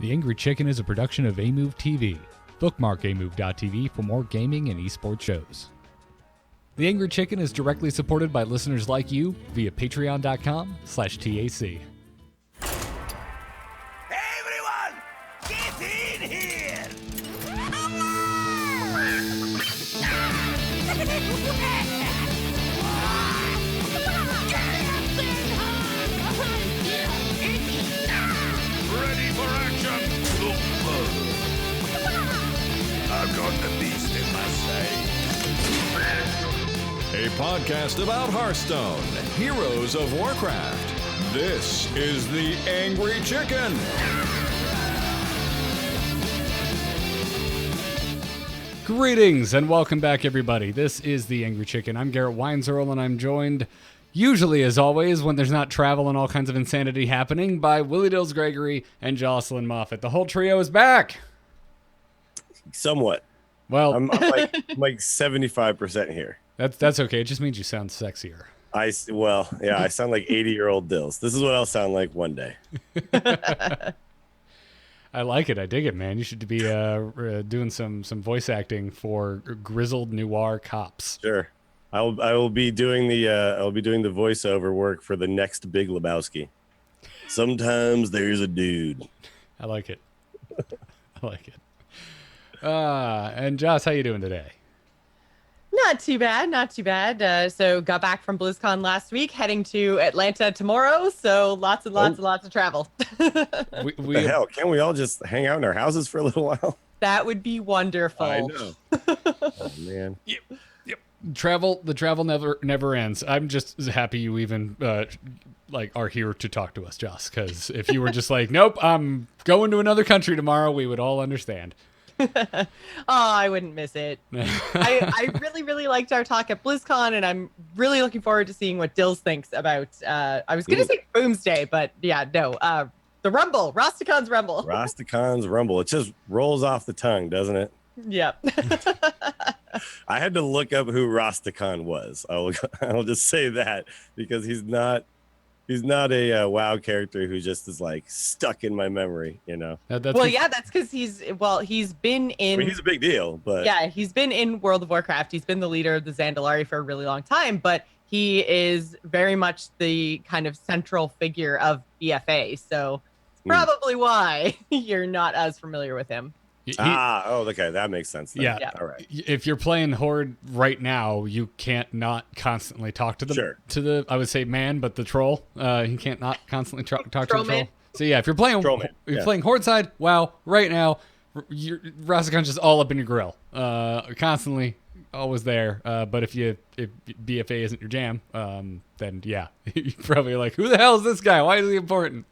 The Angry Chicken is a production of Amove TV. Bookmark amove.tv for more gaming and esports shows. The Angry Chicken is directly supported by listeners like you via patreon.com/TAC. Everyone, get in here! Ready for action! I've got the beast in my sight. A podcast about Hearthstone, Heroes of Warcraft. This is The Angry Chicken. Greetings and welcome back, everybody. This is The Angry Chicken. I'm Garrett Weinzerl, and I'm joined, usually as always, when there's not travel and all kinds of insanity happening, by Willie Dills Gregory and Jocelyn Moffat. The whole trio is back. Somewhat. Well, I'm like 75% here. that's okay. It just means you sound sexier. I sound like 80-year-old Dills. This is what I'll sound like one day. I like it. I dig it, man. You should be doing some voice acting for grizzled noir cops. Sure. I will be doing the voiceover work for the next Big Lebowski. Sometimes there's a dude. I like it. I like it. And Joss, how you doing today? Not too bad. So got back from BlizzCon last week, heading to Atlanta tomorrow. So lots and lots of travel. What the hell? Can't we all just hang out in our houses for a little while? That would be wonderful. I know. Oh, man. Yep. The travel never ends. I'm just happy you even are here to talk to us, Joss. Because if you were just like, nope, I'm going to another country tomorrow, we would all understand. Oh, I wouldn't miss it. I really liked our talk at BlizzCon, and I'm really looking forward to seeing what Dills thinks about. I was going to say Boomsday, but yeah, no. The Rumble, Rastakhan's Rumble. Rastakhan's Rumble. It just rolls off the tongue, doesn't it? Yep. I had to look up who Rastakhan was. I'll just say that because he's not a WoW character who just is like stuck in my memory, you know. That's because he's been in. I mean, he's a big deal, but yeah, he's been in World of Warcraft. He's been the leader of the Zandalari for a really long time, but he is very much the kind of central figure of BFA. So it's probably why you're not as familiar with him. Okay, that makes sense then. Yeah. All right. If you're playing Horde right now, you can't not constantly talk to the I would say man, but the troll. You can't not constantly talk to the troll. So yeah, if you're playing playing Horde side, wow, right now, Rastakhan's just all up in your grill, constantly, always there. But if BFA isn't your jam, then yeah, you're probably like, who the hell is this guy? Why is he important?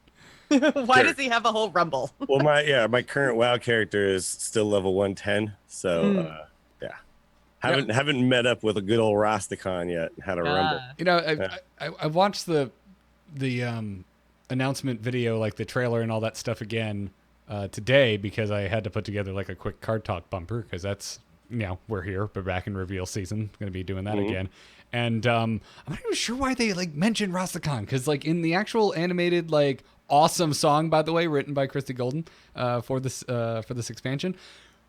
Why does he have a whole rumble? Well, my current WoW character is still level 110, so haven't met up with a good old Rastakhan yet. Had a rumble. You know, I watched the announcement video, like the trailer and all that stuff again today because I had to put together like a quick card talk bumper because that's we're here, but back in reveal season, going to be doing that again. And I'm not even sure why they like mentioned Rastakhan because like in the actual animated like awesome song, by the way, written by Christy Golden for this expansion,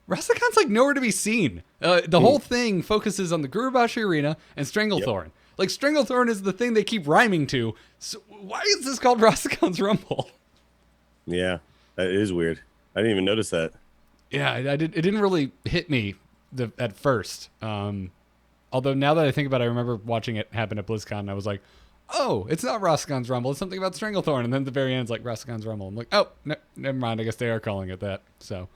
Rastakhan's like nowhere to be seen. The whole thing focuses on the Gurubashi Arena and Stranglethorn. Yep. Like Stranglethorn is the thing they keep rhyming to. So why is this called Rastakhan's Rumble? Yeah, that is weird. I didn't even notice that. Yeah, it didn't really hit me at first. Although now that I think about it, I remember watching it happen at BlizzCon, and I was like, oh, it's not Rastakhan's Rumble. It's something about Stranglethorn. And then at the very end, it's like Rastakhan's Rumble. I'm like, oh, never mind. I guess they are calling it that. So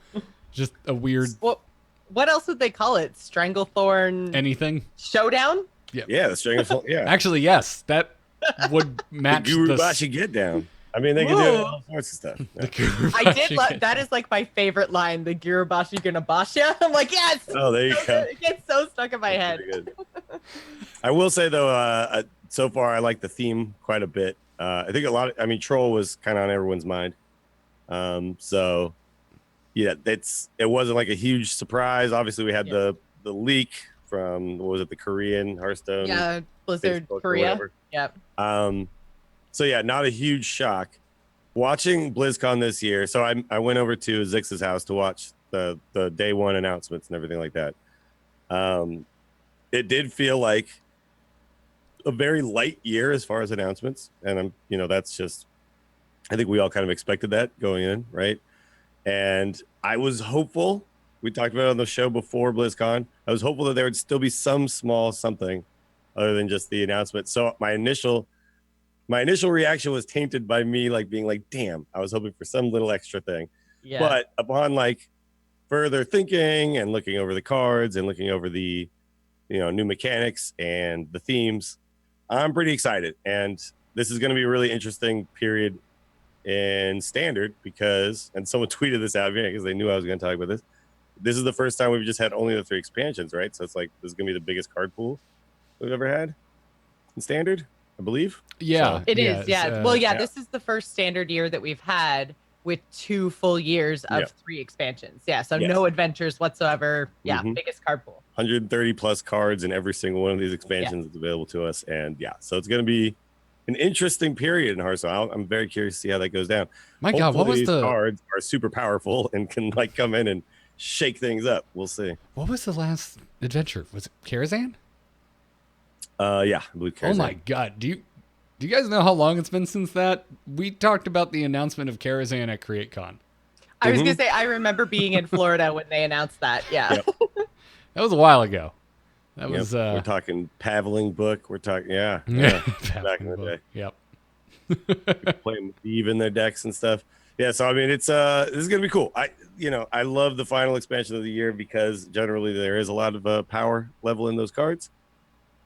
just a weird... What else would they call it? Stranglethorn... Anything? Showdown? Yeah, the Stranglethorn. Yeah. Actually, yes. That would match the Gurubashi Get Down. I mean, they can do all sorts of stuff. Yeah. I did love that. Is like my favorite line, the Gurubashi Ganabasha. I'm like, yes. Oh, there you go. It gets so stuck in my head. I will say though, so far I like the theme quite a bit. I think Troll was kind of on everyone's mind. So yeah, it wasn't like a huge surprise. Obviously, we had the leak from the Korean Hearthstone? Yeah, Blizzard Facebook Korea. Yep. So yeah, not a huge shock. watching BlizzCon this year. So I went over to Zix's house to watch the day one announcements and everything like that. It did feel like a very light year as far as announcements, and that's just, I think we all kind of expected that going in, right? And I was hopeful. We talked about it on the show before BlizzCon. I was hopeful that there would still be some small something other than just the announcement. So my initial reaction was tainted by me being like, damn, I was hoping for some little extra thing. Yeah. But upon further thinking and looking over the cards and looking over the new mechanics and the themes, I'm pretty excited. And this is going to be a really interesting period in Standard and someone tweeted this out because they knew I was going to talk about this. This is the first time we've just had only the 3 expansions, right? So it's this is going to be the biggest card pool we've ever had in Standard, I believe. Yeah, so, it is. Yeah. Well, yeah, this is the first Standard year that we've had with 2 full years of 3 expansions. Yeah. So no adventures whatsoever. Yeah. Biggest card pool. 130 plus cards in every single one of these expansions that's available to us. And so it's going to be an interesting period in Hearthstone. I'm very curious to see how that goes down. God, what was these cards are super powerful and can come in and shake things up. We'll see. What was the last adventure? Was it Karazhan? I believe Karazhan. Oh my God. Do you guys know how long it's been since that? We talked about the announcement of Karazhan at CreateCon. I was going to say, I remember being in Florida when they announced that. Yeah. Yep. That was a while ago. That was we're talking Paveling book. We're talking back in the day. Yep. Playing with Eve in their decks and stuff. Yeah, so I mean it's this is gonna be cool. I love the final expansion of the year because generally there is a lot of power level in those cards.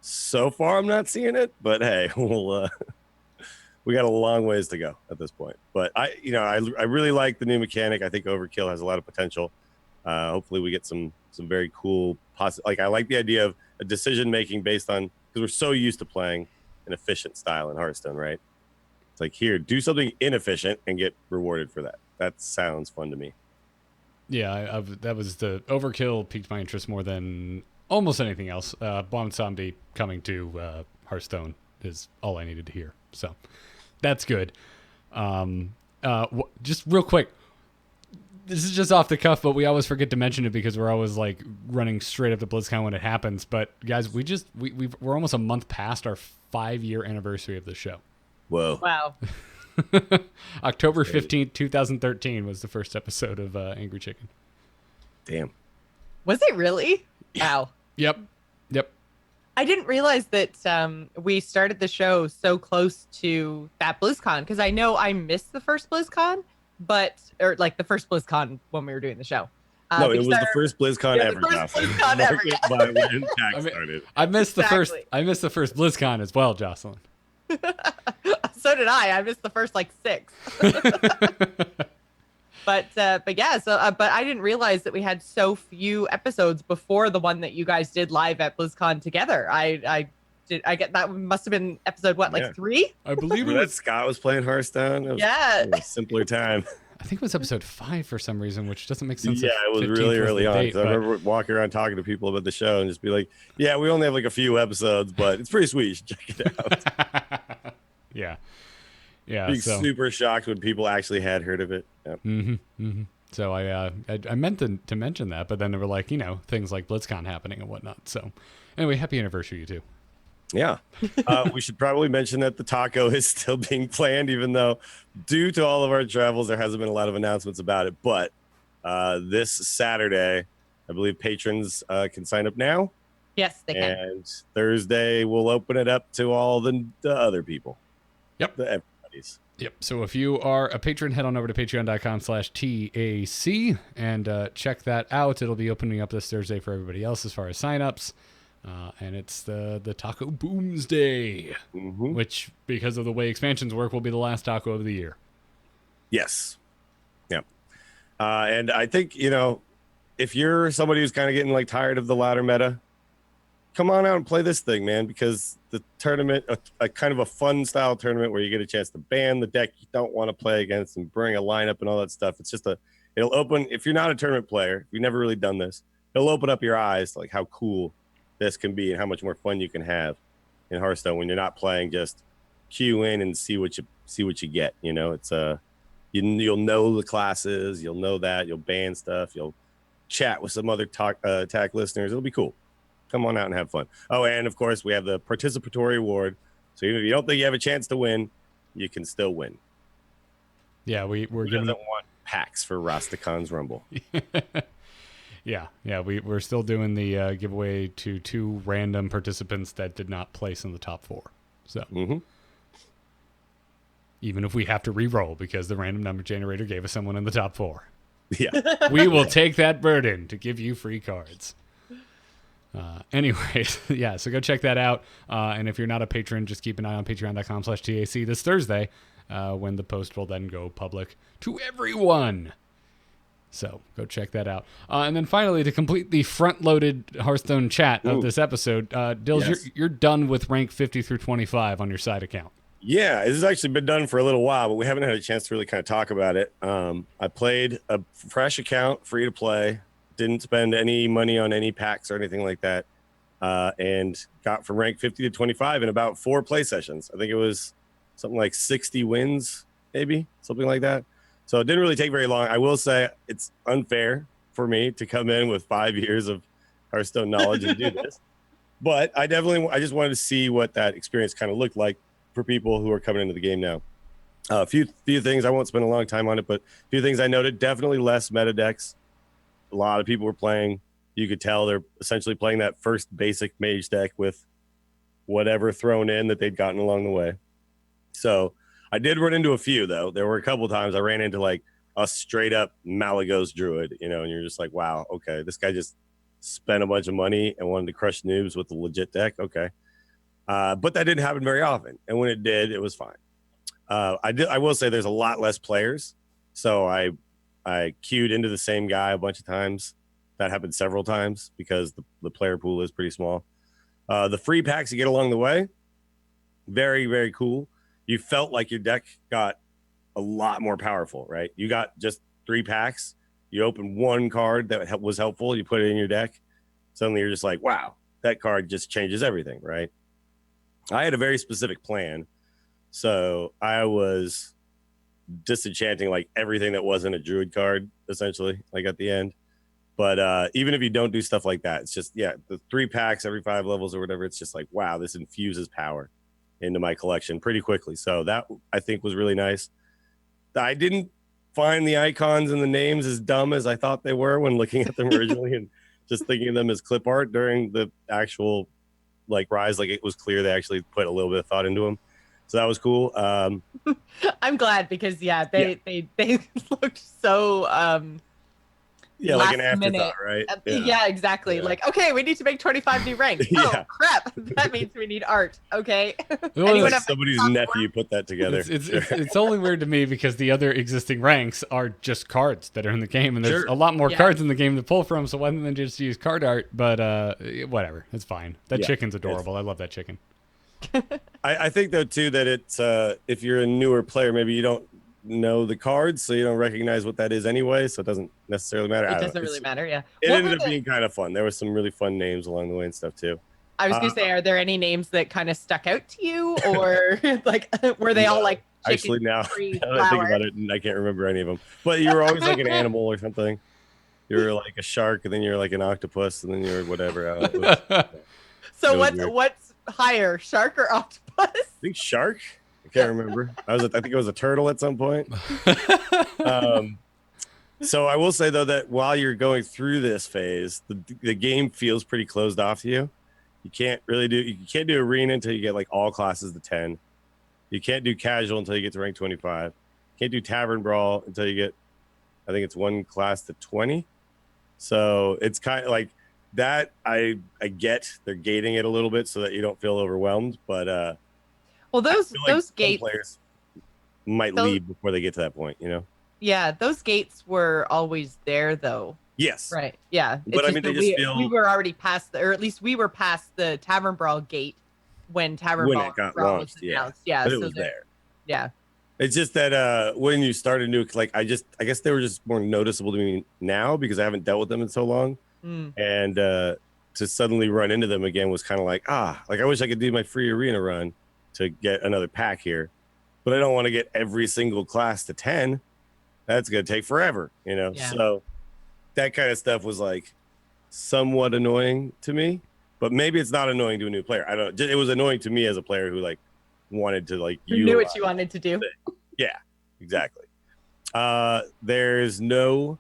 So far I'm not seeing it, but hey, we got a long ways to go at this point. But I really like the new mechanic. I think Overkill has a lot of potential. Hopefully we get some very cool I like the idea of a decision making based on, because we're so used to playing an efficient style in Hearthstone, right? It's here, do something inefficient and get rewarded for that. That sounds fun to me. Yeah, that was the Overkill piqued my interest more than almost anything else. Bomb Zombie coming to Hearthstone is all I needed to hear. So that's good. Just real quick, this is just off the cuff, but we always forget to mention it because we're always running straight up to BlizzCon when it happens. But guys, we're almost a month past our 5-year anniversary of the show. Whoa! Wow. October 15th, 2013 was the first episode of Angry Chicken. Damn. Was it really? Wow. Yep. I didn't realize that we started the show so close to that BlizzCon, because I know I missed the first BlizzCon, or the first BlizzCon when we were doing the show. No, it was the first BlizzCon ever. The first BlizzCon ever. I missed the first BlizzCon as well, Jocelyn. So did I. I missed the first 6. But yeah, but I didn't realize that we had so few episodes before the one that you guys did live at BlizzCon together. I get that must have been episode 3? I believe it was Scott was playing Hearthstone. It was a simpler time. I think it was episode 5 for some reason, which doesn't make sense. Yeah, it was really early on. I remember walking around talking to people about the show and just be like, yeah, we only have a few episodes, but it's pretty sweet. You should check it out. Yeah. Being super shocked when people actually had heard of it. Yep. So I meant to mention that, but then there were things like BlizzCon happening and whatnot. So anyway, happy anniversary, you two. Yeah. We should probably mention that the taco is still being planned, even though due to all of our travels, there hasn't been a lot of announcements about it. But this Saturday, I believe patrons can sign up now. Yes, they can. And Thursday, we'll open it up to all the other people. Yep. Everybody's. Yep. So if you are a patron, head on over to patreon.com/TAC and check that out. It'll be opening up this Thursday for everybody else as far as signups. And it's the Taco Booms Day, which, because of the way expansions work, will be the last taco of the year. Yes. Yep. And I think, if you're somebody who's kind of getting tired of the ladder meta, come on out and play this thing, man, because the tournament, a kind of a fun style tournament where you get a chance to ban the deck you don't want to play against and bring a lineup and all that stuff. It's just it'll open, if you're not a tournament player, if you've never really done this, it'll open up your eyes to how cool this can be and how much more fun you can have in Hearthstone when you're not playing just queue in and see what you get. It's You'll know the classes, you'll know that, you'll ban stuff, you'll chat with some other attack listeners. It'll be cool. Come on out and have fun. Oh, and of course we have the participatory award. So even if you don't think you have a chance to win, you can still win. Yeah, we're Who giving doesn't want packs for Rastakhan's Rumble. Yeah, we're still doing the giveaway to 2 random participants that did not place in the top 4. So even if we have to re-roll because the random number generator gave us someone in the top 4, we will take that burden to give you free cards. Anyways, yeah, so go check that out. And if you're not a patron, just keep an eye on patreon.com/TAC this Thursday when the post will then go public to everyone. So go check that out. And then finally, to complete the front-loaded Hearthstone chat of this episode, Dills, you're done with rank 50 through 25 on your side account. Yeah, this has actually been done for a little while, but we haven't had a chance to really kind of talk about it. I played a fresh account, free to play, didn't spend any money on any packs or anything like that, and got from rank 50 to 25 in about 4 play sessions. I think it was something like 60 wins, maybe, something like that. So it didn't really take very long. I will say it's unfair for me to come in with 5 years of Hearthstone knowledge and do this. But I just wanted to see what that experience kind of looked like for people who are coming into the game now. A few things, I won't spend a long time on it, but a few things I noted. Definitely less meta decks. A lot of people were playing. You could tell they're essentially playing that first basic mage deck with whatever thrown in that they'd gotten along the way. So I did run into a few, though. There were a couple times I ran into like a straight up Malagos druid, and you're just like, wow, okay, this guy just spent a bunch of money and wanted to crush noobs with a legit deck. Okay. But that didn't happen very often. And when it did, it was fine. I will say there's a lot less players. So I queued into the same guy a bunch of times. That happened several times because the player pool is pretty small. The free packs you get along the way, very, very cool. You felt like your deck got a lot more powerful, right? You got just 3 packs. You open one card that was helpful. You put it in your deck. Suddenly you're just like, wow, that card just changes everything, right? I had a very specific plan. So I was disenchanting like everything that wasn't a druid card, essentially, like at the end. But even if you don't do stuff like that, it's just, the 3 packs every 5 levels or whatever, it's just like, wow, this infuses power into my collection pretty quickly. So that, I think, was really nice. I didn't find the icons and the names as dumb as I thought they were when looking at them originally and just thinking of them as clip art during the actual like rise. Like, it was clear they actually put a little bit of thought into them. So that was cool. I'm glad because they looked so like an afterthought, right? Yeah, exactly. Yeah. Like, okay, we need to make 25 new ranks. Oh crap, that means we need art. Okay. Well, somebody's nephew put that together. It's only weird to me because the other existing ranks are just cards that are in the game, and there's a lot more cards in the game to pull from. So why don't they just use card art? But whatever, it's fine. That chicken's adorable. I love that chicken. I think though too that it's if you're a newer player, maybe you don't know the cards, so you don't recognize what that is anyway, so it doesn't necessarily matter. It doesn't really matter. It ended up being kind of fun. There were some really fun names along the way and stuff too. I was gonna say, are there any names that kind of stuck out to you, or like were they all like actually now that I think about it, I can't remember any of them, but you were always like an animal or something. You were like a shark, and then you're like an octopus, and then you're whatever. So what's higher, shark or octopus? I think shark. I can't remember. I think it was a turtle at some point. So I will say though that while you're going through this phase, the game feels pretty closed off to you. You can't do arena until you get like all classes to 10. You can't do casual until you get to rank 25. You can't do tavern brawl until you get, I think it's 1 class to 20. So it's kind of like that. I get they're gating it a little bit so that you don't feel overwhelmed, but well, those gates players might leave before they get to that point, Yeah, those gates were always there, though. Yes. Right. Yeah. But I mean, we were already past, or at least we were past the Tavern Brawl gate when it got launched. Yeah. But it was there. Yeah. It's just that when you started new, like I guess they were just more noticeable to me now because I haven't dealt with them in so long, and to suddenly run into them again was kind of like I wish I could do my free arena run to get another pack here, but I don't want to get every single class to 10. That's gonna take forever, you know. Yeah. So that kind of stuff was like somewhat annoying to me, but maybe it's not annoying to a new player. I don't. It was annoying to me as a player who like wanted to like You knew what you wanted to do. Yeah, exactly. There's no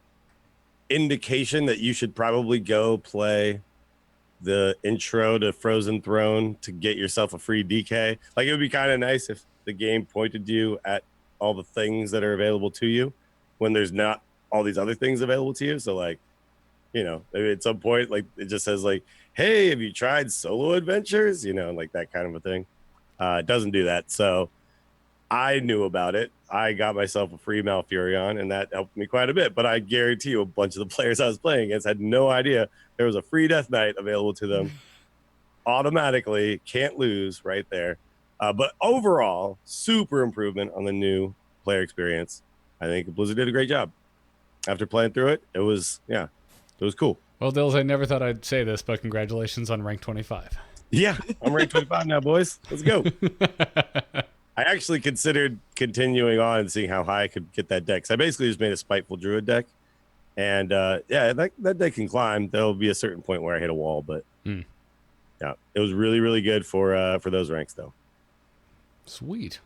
indication that you should probably go play the intro to Frozen Throne to get yourself a free DK. Like, it would be kind of nice if the game pointed you at all the things that are available to you when there's not all these other things available to you. So like, you know, maybe at some point, like it just says like, hey, have you tried solo adventures? You know, like that kind of a thing. It doesn't do that. So I knew about it. I got myself a free Malfurion, and that helped me quite a bit. But I guarantee you a bunch of the players I was playing against had no idea there was a free Death Knight available to them automatically. Can't lose right there. But overall, super improvement on the new player experience. I think Blizzard did a great job. After playing through it, it was cool. Well, Dills, I never thought I'd say this, but congratulations on rank 25. Yeah, I'm ranked 25 now, boys. Let's go. I actually considered continuing on and seeing how high I could get that deck. So I basically just made a Spiteful Druid deck. And yeah, that deck can climb. There'll be a certain point where I hit a wall, but yeah, it was really, really good for those ranks, though. Sweet.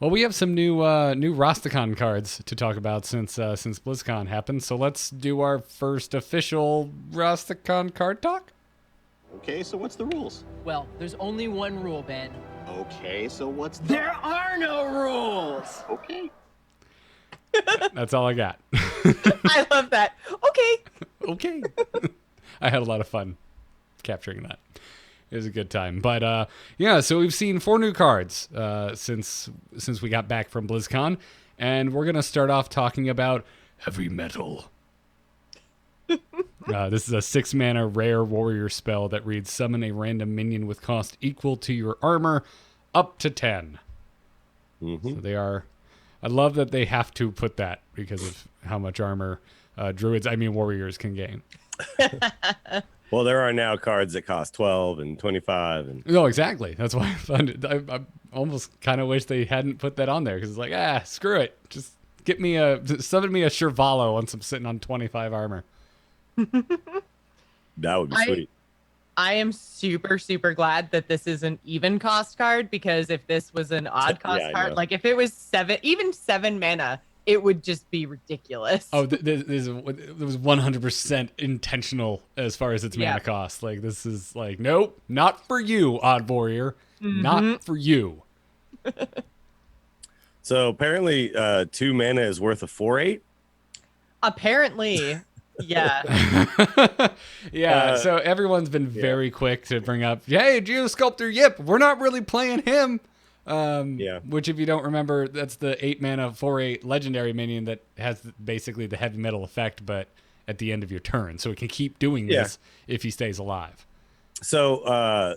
Well, we have some new Rastakhan cards to talk about since BlizzCon happened. So let's do our first official Rastakhan card talk. Okay, so what's the rules? Well, there's only one rule, Ben. Okay, so what's the... There are no rules! Okay. That's all I got. I love that. Okay. Okay. I had a lot of fun capturing that. It was a good time. But yeah, so we've seen 4 new cards since we got back from BlizzCon, and we're gonna start off talking about heavy metal. This is a 6-mana rare warrior spell that reads: summon a random minion with cost equal to your armor, up to 10. So they are. I love that they have to put that because of how much armor warriors can gain. Well, there are now cards that cost 12 and 25. And No, exactly. That's why I found it. I almost kind of wish they hadn't put that on there because it's like, screw it. Just summon me a Shirvallo once I'm sitting on 25 armor. That would be sweet. I am super, super glad that this is an even cost card, because if this was an odd cost card, like if it was 7 mana, it would just be ridiculous. Oh, there was 100% intentional as far as its mana cost. Like, this is like, nope, not for you, Odd Warrior. Not for you. So apparently 2 mana is worth a 4/8? Apparently. Yeah. Yeah, so everyone's been very quick to bring up, hey, Geosculptor Yip, we're not really playing him. Which, if you don't remember, that's the 8 mana 4/8 legendary minion that has basically the heavy metal effect, but at the end of your turn. So it can keep doing this if he stays alive. So I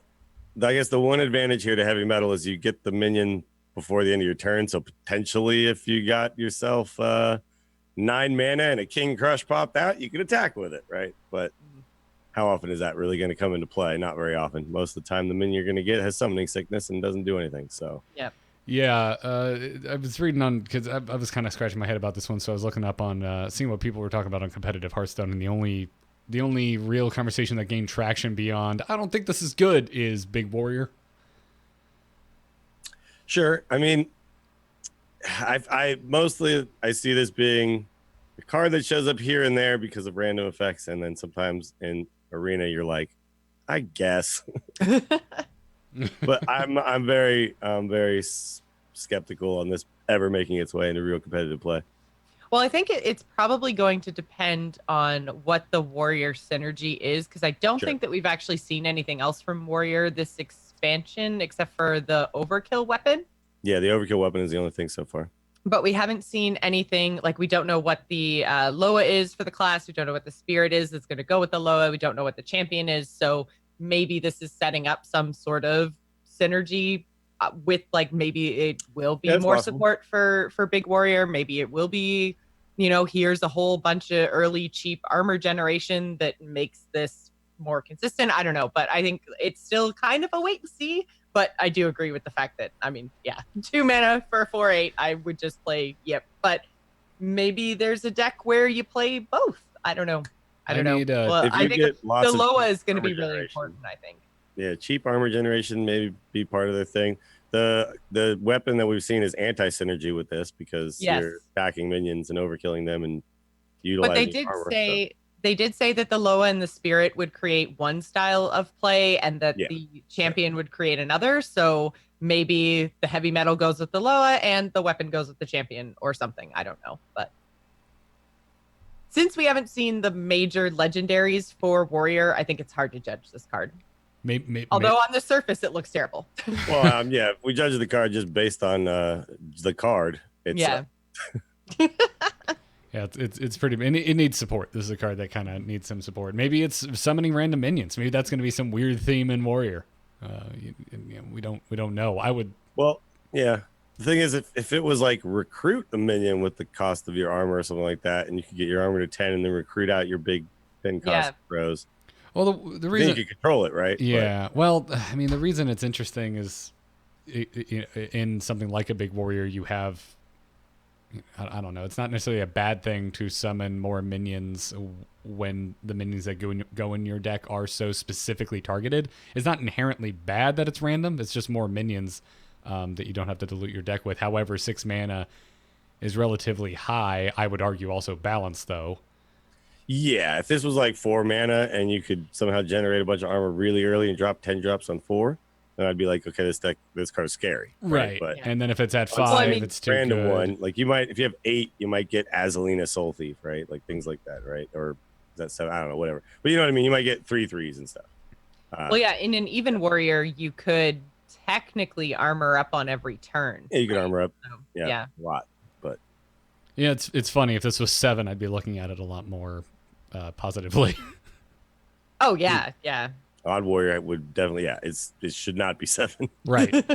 guess the one advantage here to heavy metal is you get the minion before the end of your turn. So potentially if you got yourself 9 mana and a King Crush popped out, you could attack with it, right? But how often is that really going to come into play? Not very often. Most of the time, the minion you're going to get has summoning sickness and doesn't do anything. So yeah, I was reading on, because I was kind of scratching my head about this one, so I was looking up on seeing what people were talking about on competitive Hearthstone, and the only real conversation that gained traction beyond I don't think this is good is Big Warrior. Sure. I mean, I mostly see this being a card that shows up here and there because of random effects, and then sometimes in Arena you're like, I guess. But I'm very skeptical on this ever making its way into real competitive play. Well, I think it's probably going to depend on what the Warrior synergy is, because I don't think that we've actually seen anything else from Warrior this expansion except for the Overkill weapon. Yeah, the Overkill weapon is the only thing so far. But we haven't seen anything, like we don't know what the Loa is for the class. We don't know what the Spirit is that's going to go with the Loa. We don't know what the champion is. So maybe this is setting up some sort of synergy with, like, maybe it will be more support for Big Warrior. Maybe it will be, here's a whole bunch of early cheap armor generation that makes this more consistent. I don't know, but I think it's still kind of a wait and see. But I do agree with the fact that, 2 mana for a 4/8, I would just play Yip. But maybe there's a deck where you play both. I don't know. I don't know. need, Well, if I you think get lots the of Loa is going to armor be really generation. important, I think. Yeah, cheap armor generation maybe be part of their thing. The weapon that we've seen is anti-synergy with this because Yes. you're attacking minions and overkilling them and But utilizing they did armor. say that the Loa and the Spirit would create one style of play and that Yeah. the champion would create another. So maybe the heavy metal goes with the Loa and the weapon goes with the champion or something. I don't know. But since we haven't seen the major legendaries for Warrior, I think it's hard to judge this card. Although on the surface it looks terrible. Well, yeah, if we judge the card just based on the card. It's, yeah. Yeah, it's pretty. It needs support. This is a card that kind of needs some support. Maybe it's summoning random minions. Maybe that's going to be some weird theme in Warrior. We don't know. I would. Well, yeah. The thing is, if it was like recruit a minion with the cost of your armor or something like that, and you could get your armor to 10 and then recruit out your big 10 cost pros. Well, the reason you could control it, right? Yeah. Well, I mean, the reason it's interesting is in something like a big Warrior, you have. I don't know. It's not necessarily a bad thing to summon more minions when the minions that go in your deck are so specifically targeted. It's not inherently bad that it's random. It's just more minions that you don't have to dilute your deck with. However, 6 mana is relatively high. I would argue also balanced, though. Yeah, if this was like 4 mana and you could somehow generate a bunch of armor really early and drop 10 drops on 4, then I'd be like, okay, this card's scary. Right. But and then if it's at 5, it's too random good. one, like you might, if you have 8, you might get Azalina Soul Thief, right? Like things like that, right? Or is that 7? I don't know, whatever. But you know what I mean? You might get 3 threes and stuff. Well, yeah, in an even Warrior, you could technically armor up on every turn. Yeah, you can armor up. So, Yeah, a lot. But yeah, it's funny. If this was 7, I'd be looking at it a lot more positively. Oh yeah, yeah. Odd Warrior would definitely, it should not be 7. Right.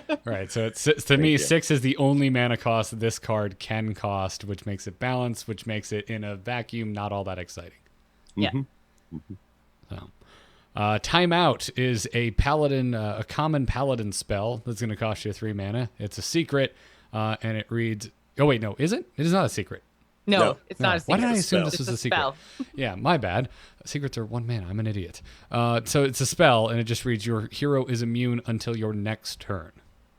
So to me, 6 is the only mana cost this card can cost, which makes it balanced, which makes it in a vacuum not all that exciting. Yeah. So, Timeout is a paladin, a common paladin spell that's going to cost you 3 mana. It's a secret, and it reads. Oh wait, no, is it? It is not a secret. No, it's not a secret. Why did I assume It's this was a a secret? spell. Yeah, my bad. Secrets are 1 mana. I'm an idiot. So it's a spell, and it just reads, your hero is immune until your next turn.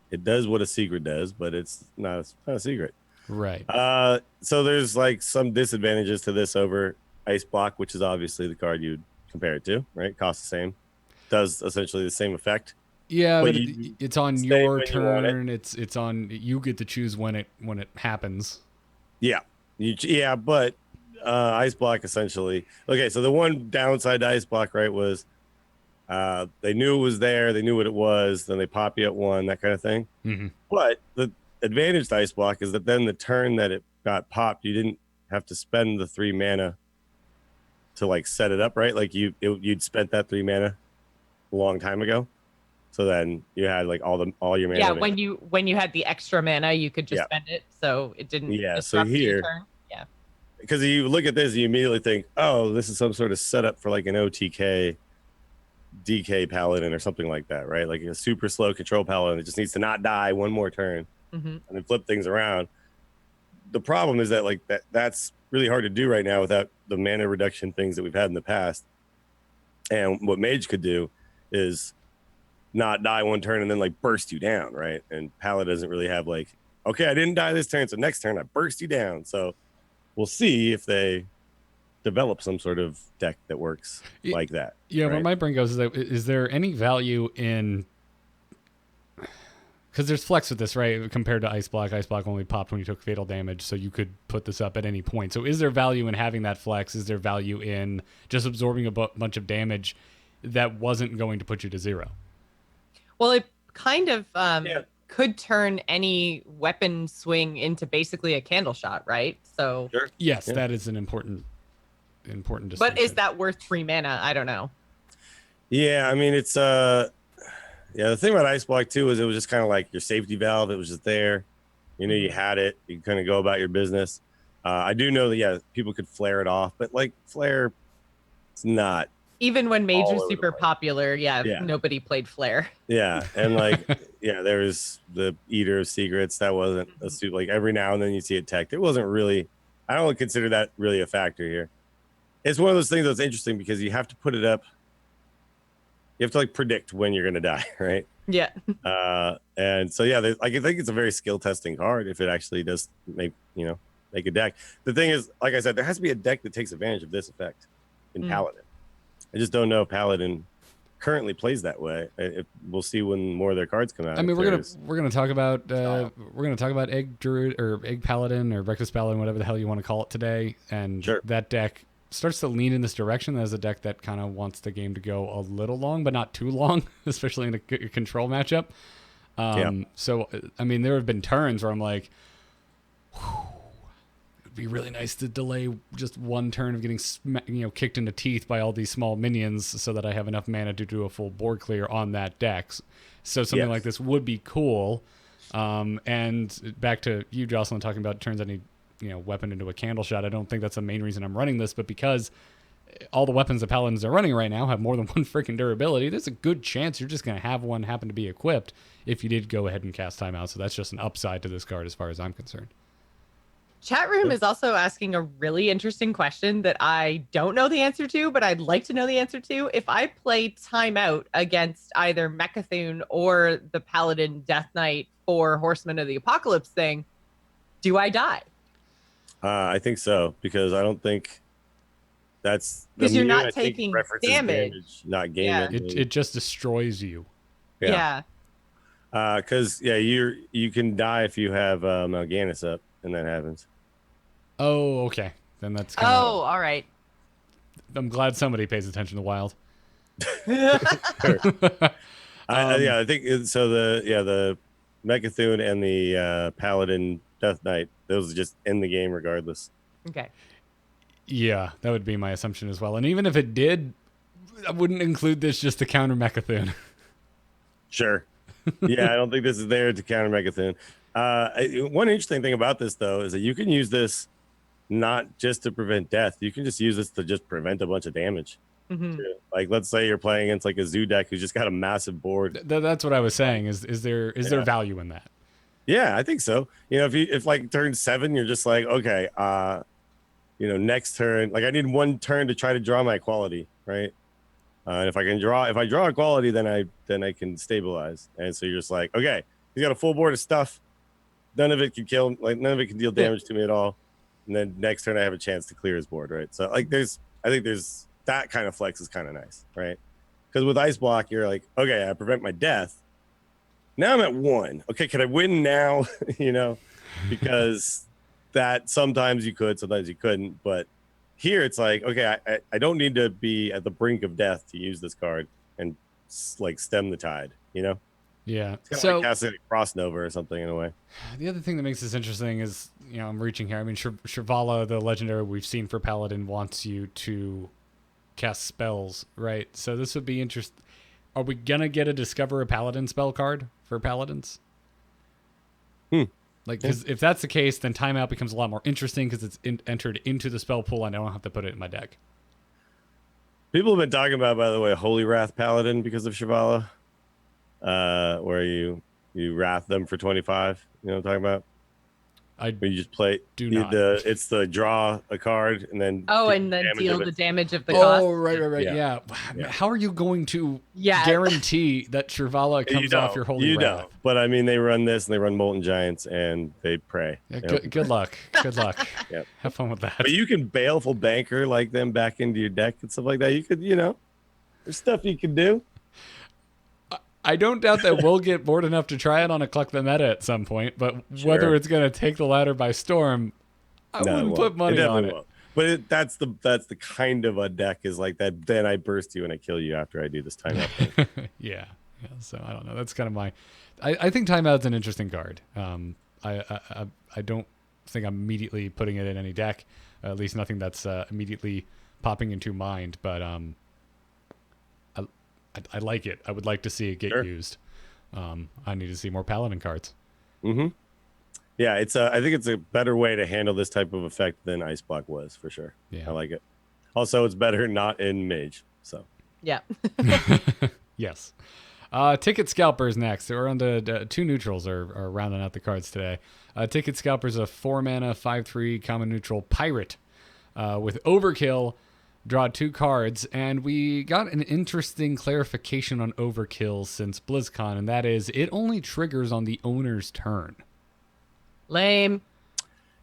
It does what a secret does, but it's not a secret. Right. So there's like some disadvantages to this over Ice Block, which is obviously the card you'd compare it to, right? Costs the same. Does essentially the same effect. Yeah, but you it's on stay your when you want it. turn. It's on you get to choose when it happens. Yeah. But Ice Block essentially. Okay, so the one downside to Ice Block, right, was they knew it was there, they knew what it was, then they pop you at 1, that kind of thing. Mm-hmm. But the advantage to Ice Block is that then the turn that it got popped, you didn't have to spend the 3 mana to like set it up, right? Like you'd spent that 3 mana a long time ago. So then you had like all your mana. Yeah, when you had the extra mana, you could just spend it, so it didn't. Yeah, so disrupt your here, turn. Yeah, because you look at this, you immediately think, oh, this is some sort of setup for like an OTK DK Paladin or something like that, right? Like a super slow control Paladin that just needs to not die 1 more turn and then flip things around. The problem is that like that's really hard to do right now without the mana reduction things that we've had in the past. And what Mage could do is not die 1 turn and then like burst you down, right? And Paladin doesn't really have like, okay, I didn't die this turn, so next turn I burst you down. So we'll see if they develop some sort of deck that works like that. Yeah, right? where my brain goes is there any value in, because there's flex with this, right? Compared to Ice Block only popped when you took fatal damage, so you could put this up at any point. So is there value in having that flex? Is there value in just absorbing a bunch of damage that wasn't going to put you to 0? Well, it kind of could turn any weapon swing into basically a candle shot, right? So Sure. Yes, that is an important distinction. But is that worth 3 mana? I don't know. Yeah, I mean it's the thing about Ice Block too is it was just kind of like your safety valve. It was just there. You know, you had it. You kind of go about your business. I do know that people could flare it off, but like flare, it's not. Even when Mage all was over the super place. popular, nobody played Flare. Yeah, and like there was the Eater of Secrets. That wasn't a suit. Like every now and then you see it teched. It wasn't really I don't consider that really a factor here. It's one of those things that's interesting because you have to put it up. You have to like predict when you're gonna die, right? Yeah. And so yeah, like I think it's a very skill testing card if it actually does make a deck. The thing is, like I said, there has to be a deck that takes advantage of this effect in Paladin. I just don't know if Paladin currently plays that way. We'll see when more of their cards come out. I mean, we're gonna talk about Egg Druid or Egg Paladin or Reckless Paladin, whatever the hell you want to call it today, and that deck starts to lean in this direction as a deck that kind of wants the game to go a little long, but not too long, especially in a control matchup. So, I mean, there have been turns where I'm like, it'd be really nice to delay just one turn of getting kicked in the teeth by all these small minions so that I have enough mana to do a full board clear on that deck. So something like this would be cool. And back to you, Jocelyn, talking about turns any weapon into a candle shot. I don't think that's the main reason I'm running this, but because all the weapons the Paladins are running right now have more than one freaking durability, there's a good chance you're just going to have one happen to be equipped if you did go ahead and cast timeout. So that's just an upside to this card as far as I'm concerned. Chat room is also asking a really interesting question that I don't know the answer to, but I'd like to know the answer to. If I play timeout against either Mechathune or the Paladin Death Knight or Horseman of the Apocalypse thing, do I die? I think so, because I don't think that's because you're not taking damage, not game. Yeah. It just destroys you. Yeah. Because you can die if you have Mal'Ganis up, and that happens. Oh, okay. Then that's kind of... all right. I'm glad somebody pays attention to Wild. I think so. The Mechathune and the Paladin Death Knight, those are just in the game regardless. Okay. Yeah, that would be my assumption as well. And even if it did, I wouldn't include this just to counter Mechathune. Sure. Yeah, I don't think this is there to counter Mechathune. One interesting thing about this, though, is that you can use this not just to prevent death. You can just use this to just prevent a bunch of damage. Mm-hmm. Like, let's say you're playing against like a zoo deck who's just got a massive board. That's what I was saying. Is there value in that? Yeah, I think so. If like turn 7, you're just like, okay, next turn, like I need one turn to try to draw my equality, right? And if I draw equality, then I can stabilize. And so you're just like, okay, he's got a full board of stuff. None of it can kill, like none of it can deal damage to me at all. And then next turn I have a chance to clear his board, right? So like I think there's that kind of flex is kind of nice, right? Because with Ice Block, you're like, okay, I prevent my death. Now I'm at 1. Okay, can I win now? Because that sometimes you could, sometimes you couldn't. But here it's like, okay, I don't need to be at the brink of death to use this card and like stem the tide, Yeah. It's kind of like casting a Frost Nova or something in a way. The other thing that makes this interesting is, I'm reaching here. I mean, Shivala, the legendary we've seen for Paladin, wants you to cast spells, right? So this would be interesting. Are we going to get a Discover a Paladin spell card for Paladins? Like, because if that's the case, then timeout becomes a lot more interesting because it's entered into the spell pool and I don't have to put it in my deck. People have been talking about, by the way, Holy Wrath Paladin because of Shivala, where you wrath them for 25. You know what I'm talking about? You just play. It's the draw a card and then deal the damage of the cost. Oh, right. Yeah. How are you going to guarantee that Shivala comes off your Holy Wrath? You don't. But I mean, they run this and they run Molten Giants and they pray. Yeah, good luck. Good luck. Yep. Have fun with that. But you can Baleful Banker like them back into your deck and stuff like that. You could, there's stuff you can do. I don't doubt that we'll get bored enough to try it on a Cluck the Meta at some point, but whether it's going to take the ladder by storm, I wouldn't put money on it. Won't. But that's the kind of a deck is like that. Then I burst you and I kill you after I do this timeout thing. Yeah. So I don't know. That's kind of my. I think timeout's an interesting card. I don't think I'm immediately putting it in any deck. At least nothing that's immediately popping into mind. But I like it. I would like to see it get used. I need to see more Paladin cards. Mm-hmm. Yeah, I think it's a better way to handle this type of effect than Ice Block was, for sure. Yeah. I like it. Also, it's better not in Mage. So. Yeah. Yes. Ticket Scalpers next. We're on to two neutrals are rounding out the cards today. Ticket Scalpers, a 4-mana, 5/3 common neutral pirate with Overkill. Draw 2 cards, and we got an interesting clarification on Overkill since BlizzCon, and that is it only triggers on the owner's turn. Lame.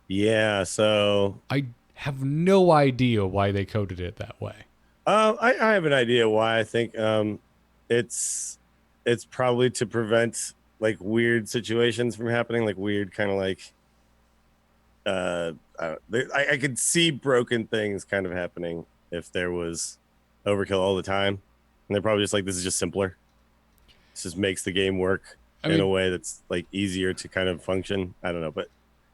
Yeah, so I have no idea why they coded it that way. I have an idea why. I think it's probably to prevent like weird situations from happening, like weird kind of like I could see broken things kind of happening if there was overkill all the time, and they're probably just like, this is just simpler. This just makes the game work in a way that's like easier to kind of function. I don't know, but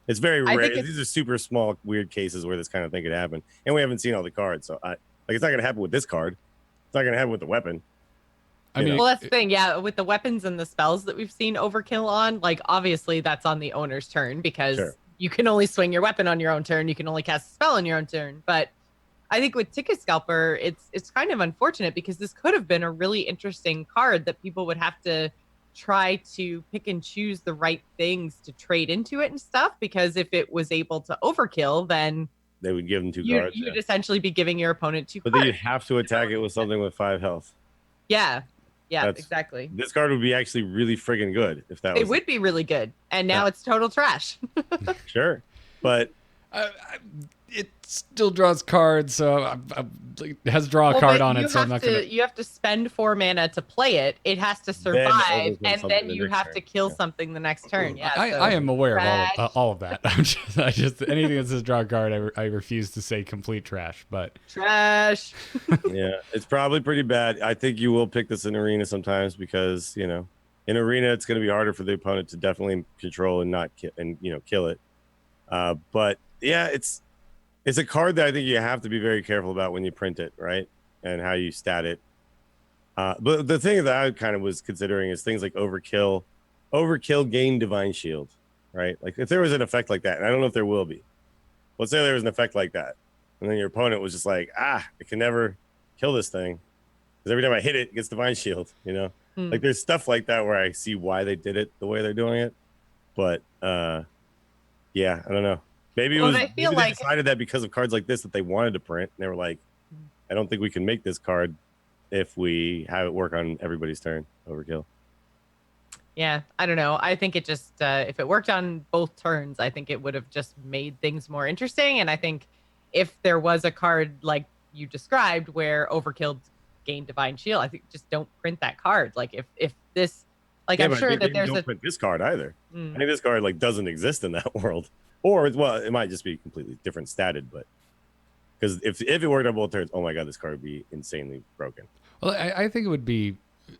it's very rare. These are super small weird cases where this kind of thing could happen, and we haven't seen all the cards, so it's not going to happen with this card. It's not going to happen with the weapon. Well, that's the thing. Yeah, with the weapons and the spells that we've seen overkill on, like obviously that's on the owner's turn because you can only swing your weapon on your own turn. You can only cast a spell on your own turn. But I think with Ticket Scalper, it's kind of unfortunate because this could have been a really interesting card that people would have to try to pick and choose the right things to trade into it and stuff. Because if it was able to overkill, then they would give them 2 cards. You'd essentially be giving your opponent 2 cards. But then you have to attack it with something with 5 health. Yeah, exactly. This card would be actually really friggin' good if that was. It would be really good, and now it's total trash. Sure, but it still draws cards, so it has a draw card on it. So I'm not gonna. You have to spend 4 mana to play it. It has to survive, and then you have to kill something the next turn. Yeah, I am aware of all of that. I just anything that says draw a card, I refuse to say complete trash. But trash. Yeah, it's probably pretty bad. I think you will pick this in arena sometimes because in arena it's going to be harder for the opponent to definitely control and not kill it. But yeah, it's a card that I think you have to be very careful about when you print it, right? And how you stat it. But the thing that I kind of was considering is things like overkill gain divine shield, right? Like if there was an effect like that, and I don't know if there will be. Let's say there was an effect like that, and then your opponent was just like, I can never kill this thing because every time I hit it, it gets divine shield. Like there's stuff like that where I see why they did it the way they're doing it, but yeah, I don't know. Maybe they decided that because of cards like this that they wanted to print, and they were like, I don't think we can make this card if we have it work on everybody's turn. Overkill. Yeah, I don't know. I think it just if it worked on both turns, I think it would have just made things more interesting. And I think if there was a card like you described where overkill gained divine shield, I think just don't print that card. Like if this, like I'm sure that there's don't print this card either. I think this card like doesn't exist in that world. Or it might just be completely different statted, but because if it worked on both turns, oh my god, this card would be insanely broken. Well, I think it would be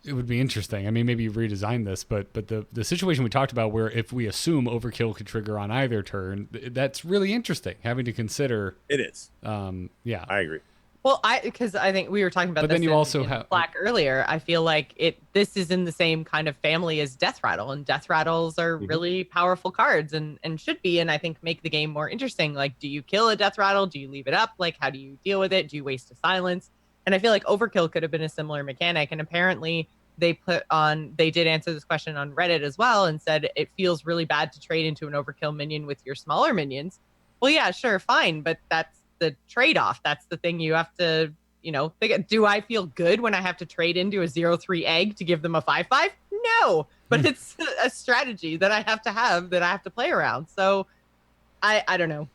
interesting. I mean, maybe you redesign this, but the situation we talked about where if we assume overkill could trigger on either turn, that's really interesting. Having to consider it is. Yeah, I agree. Well, because I think we were talking about but this then you also have Black earlier. I feel like this is in the same kind of family as Death Rattle, and Death Rattles are really powerful cards and should be, and I think make the game more interesting. Like, do you kill a Death Rattle? Do you leave it up? Like, how do you deal with it? Do you waste a silence? And I feel like Overkill could have been a similar mechanic, and apparently they did answer this question on Reddit as well and said it feels really bad to trade into an Overkill minion with your smaller minions. Well, yeah, sure, fine, but that's the trade-off. That's the thing you have to do. I feel good when I have to trade into a 0/3 egg to give them a 5/5? No, but it's a strategy that I have to play around. So I don't know.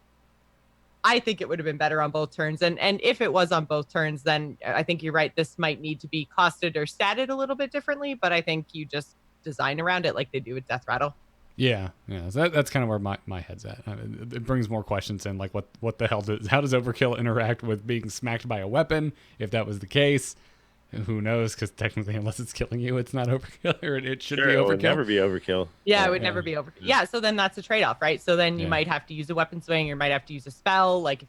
I think it would have been better on both turns, and if it was on both turns, then I think you're right, this might need to be costed or statted a little bit differently, but I think you just design around it like they do with Death Rattle. Yeah. So that's kind of where my head's at. It brings more questions in, like what the hell how does overkill interact with being smacked by a weapon? If that was the case, who knows? Because technically, unless it's killing you, it's not overkill, or it should be overkill. It would never be overkill. Yeah, it would never be overkill. Yeah, so then that's a trade-off, right? So then you might have to use a weapon swing, or you might have to use a spell. Like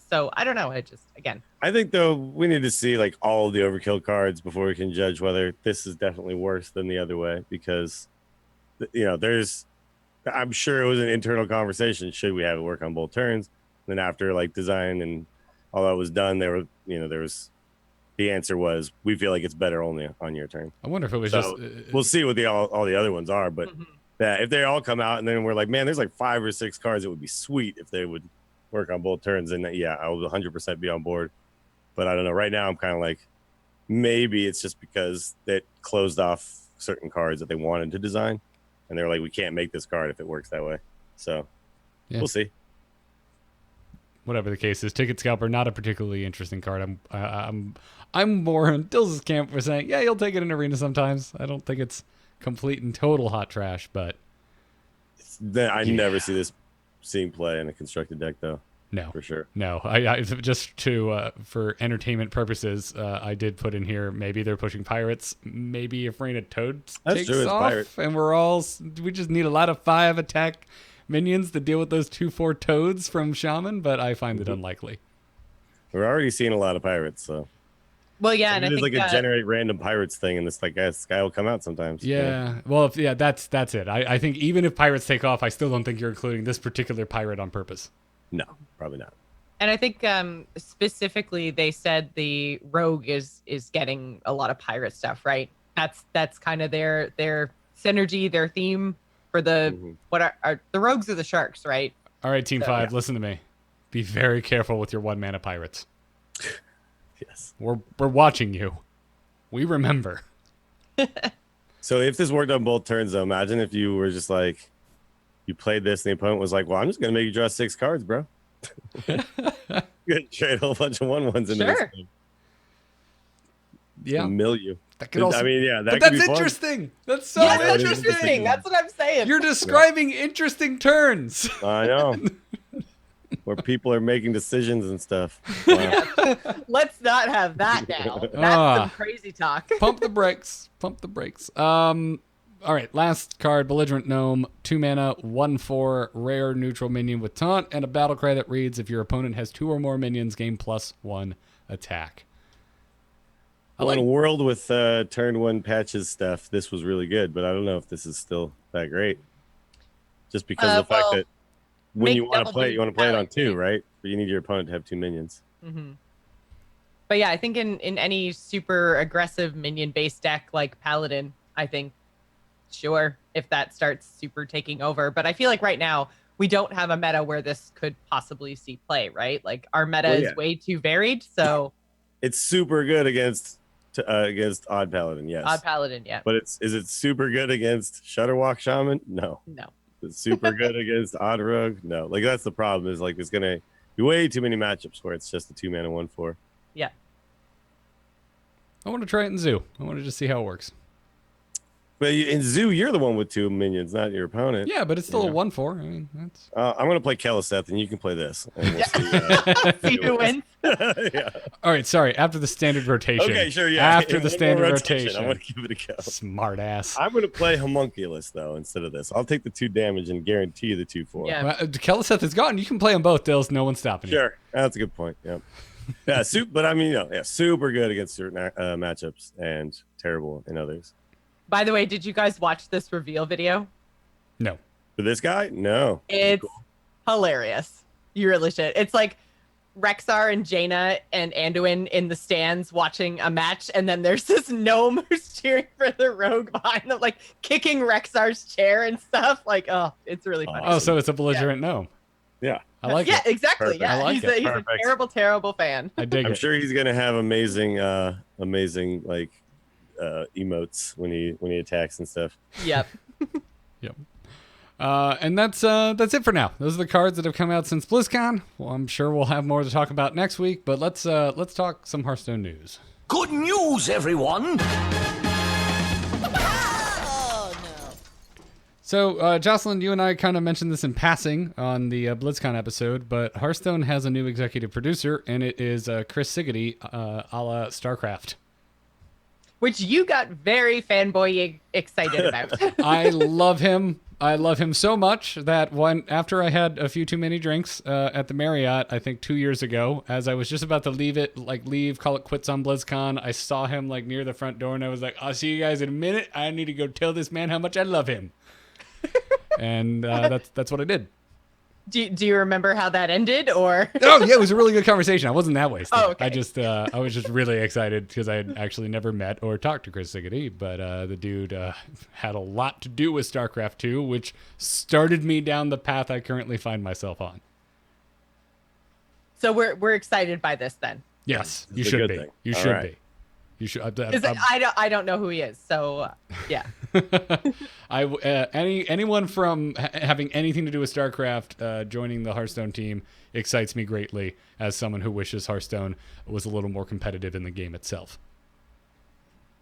so I don't know. It just again. I think though we need to see like all of the overkill cards before we can judge whether this is definitely worse than the other way, because I'm sure it was an internal conversation. Should we have it work on both turns? And then after like design and all that was done, there was the answer was, we feel like it's better only on your turn. I wonder if it was So just. we'll see what all the other ones are, but Mhm. yeah, if they all come out and then we're like, man, there's like 5 or 6 cards, it would be sweet if they would work on both turns. And yeah, I will 100% be on board. But I don't know. Right now, I'm kind of like, maybe it's just because they closed off certain cards that they wanted to design, and they were like, we can't make this card if it works that way. So we'll see. Whatever the case is, Ticket Scalper, not a particularly interesting card. I'm more in Dill's camp for saying, yeah, you'll take it in arena sometimes. I don't think it's complete and total hot trash, but I never see this seeing play in a constructed deck, though. No, for sure. No, I just to for entertainment purposes, I did put in here. Maybe they're pushing pirates. Maybe if Rain of Toads takes off, and we just need a lot of 5 attack minions to deal with those 2/4 toads from Shaman. But I find it unlikely. We're already seeing a lot of pirates, so. Well, yeah, and I think like a generate random pirates thing, and this like guy will come out sometimes. Yeah, well, that's it. I think even if pirates take off, I still don't think you're including this particular pirate on purpose. No, probably not. And I think specifically they said the rogue is getting a lot of pirate stuff, right? That's kind of their synergy, their theme for the what are the rogues or the sharks, right? All right, Team 5, listen to me. Be very careful with your 1-mana pirates. Yes. We're watching you. We remember. So if this worked on both turns, though, imagine if you were just like, you played this and the opponent was like, well, I'm just going to make you draw 6 cards, bro. You're going to trade a whole bunch of 1/1s into this thing. Yeah. Mill you. That could also, I mean, yeah, but that's interesting. That's so interesting. That's what I'm saying. You're describing interesting turns. I know. Where people are making decisions and stuff. Wow. Let's not have that now. That's some crazy talk. Pump the brakes. Pump the brakes. All right, last card, Belligerent Gnome, 2 mana, 1/4, rare neutral minion with taunt, and a battle cry that reads, if your opponent has 2 or more minions, gain +1 attack. In a world with turn 1 patches stuff, this was really good, but I don't know if this is still that great. Just because of the fact that when you want to play it, you want to play it on 2, right? But you need your opponent to have 2 minions. Mm-hmm. But yeah, I think in any super aggressive minion-based deck like Paladin, I think, sure, if that starts super taking over. But I feel like right now, we don't have a meta where this could possibly see play, right? Like, our meta is way too varied, so... It's super good against Odd Paladin, yes. Odd Paladin, yeah. But is it super good against Shutterwalk Shaman? No. It's super good against Odd Rogue? No. Like, that's the problem, is like, there's going to be way too many matchups where it's just a 2 mana 1/4. Yeah. I want to try it in Zoo. I want to just see how it works. But in Zoo, you're the one with 2 minions, not your opponent. Yeah, but it's still a 1/4. I mean, that's. I'm going to play Keleseth, and you can play this. And we'll see, see who wins. Yeah. All right, sorry. After the standard rotation. Okay, sure, yeah. After the standard rotation. I'm going to give it a go. Smart ass. I'm going to play Homunculus, though, instead of this. I'll take the 2 damage and guarantee you the 2/4. Yeah. Keleseth is gone. You can play them both, Dills. No one's stopping you. Sure. That's a good point. Yeah. Yeah, but I mean, super good against certain matchups and terrible in others. By the way, did you guys watch this reveal video? No. For this guy? No. It's hilarious. You really should. It's like Rexar and Jaina and Anduin in the stands watching a match, and then there's this gnome who's cheering for the rogue behind them, like kicking Rexar's chair and stuff. Like, oh, it's really funny. Oh, so it's a belligerent gnome. Yeah. I like it. Yeah, exactly. Perfect. Yeah, I like he's it. a terrible, terrible fan. I dig it. I'm sure he's gonna have amazing like emotes when he attacks and stuff. Yep. Yep. And that's it for now. Those are the cards that have come out since BlizzCon. Well, I'm sure we'll have more to talk about next week, but let's talk some Hearthstone news. Good news, everyone! So, Jocelyn, you and I kind of mentioned this in passing on the BlizzCon episode, but Hearthstone has a new executive producer, and it is Chris Siggety, a la StarCraft. Which you got very fanboy excited about. I love him. I love him so much that after I had a few too many drinks at the Marriott, I think 2 years ago, as I was just about to leave, call it quits on BlizzCon, I saw him like near the front door, and I was like, I'll see you guys in a minute. I need to go tell this man how much I love him. And that's what I did. Do you remember how that ended, or? Oh yeah, it was a really good conversation. I wasn't that wasted. Oh, okay. I was just really excited because I had actually never met or talked to Chris Siggety, but the dude had a lot to do with StarCraft 2, which started me down the path I currently find myself on. So we're excited by this then. Yes, This you is a should good be. thing. You All should right. be. You should. I don't know who he is, so yeah. Anyone from having anything to do with StarCraft joining the Hearthstone team excites me greatly as someone who wishes Hearthstone was a little more competitive in the game itself.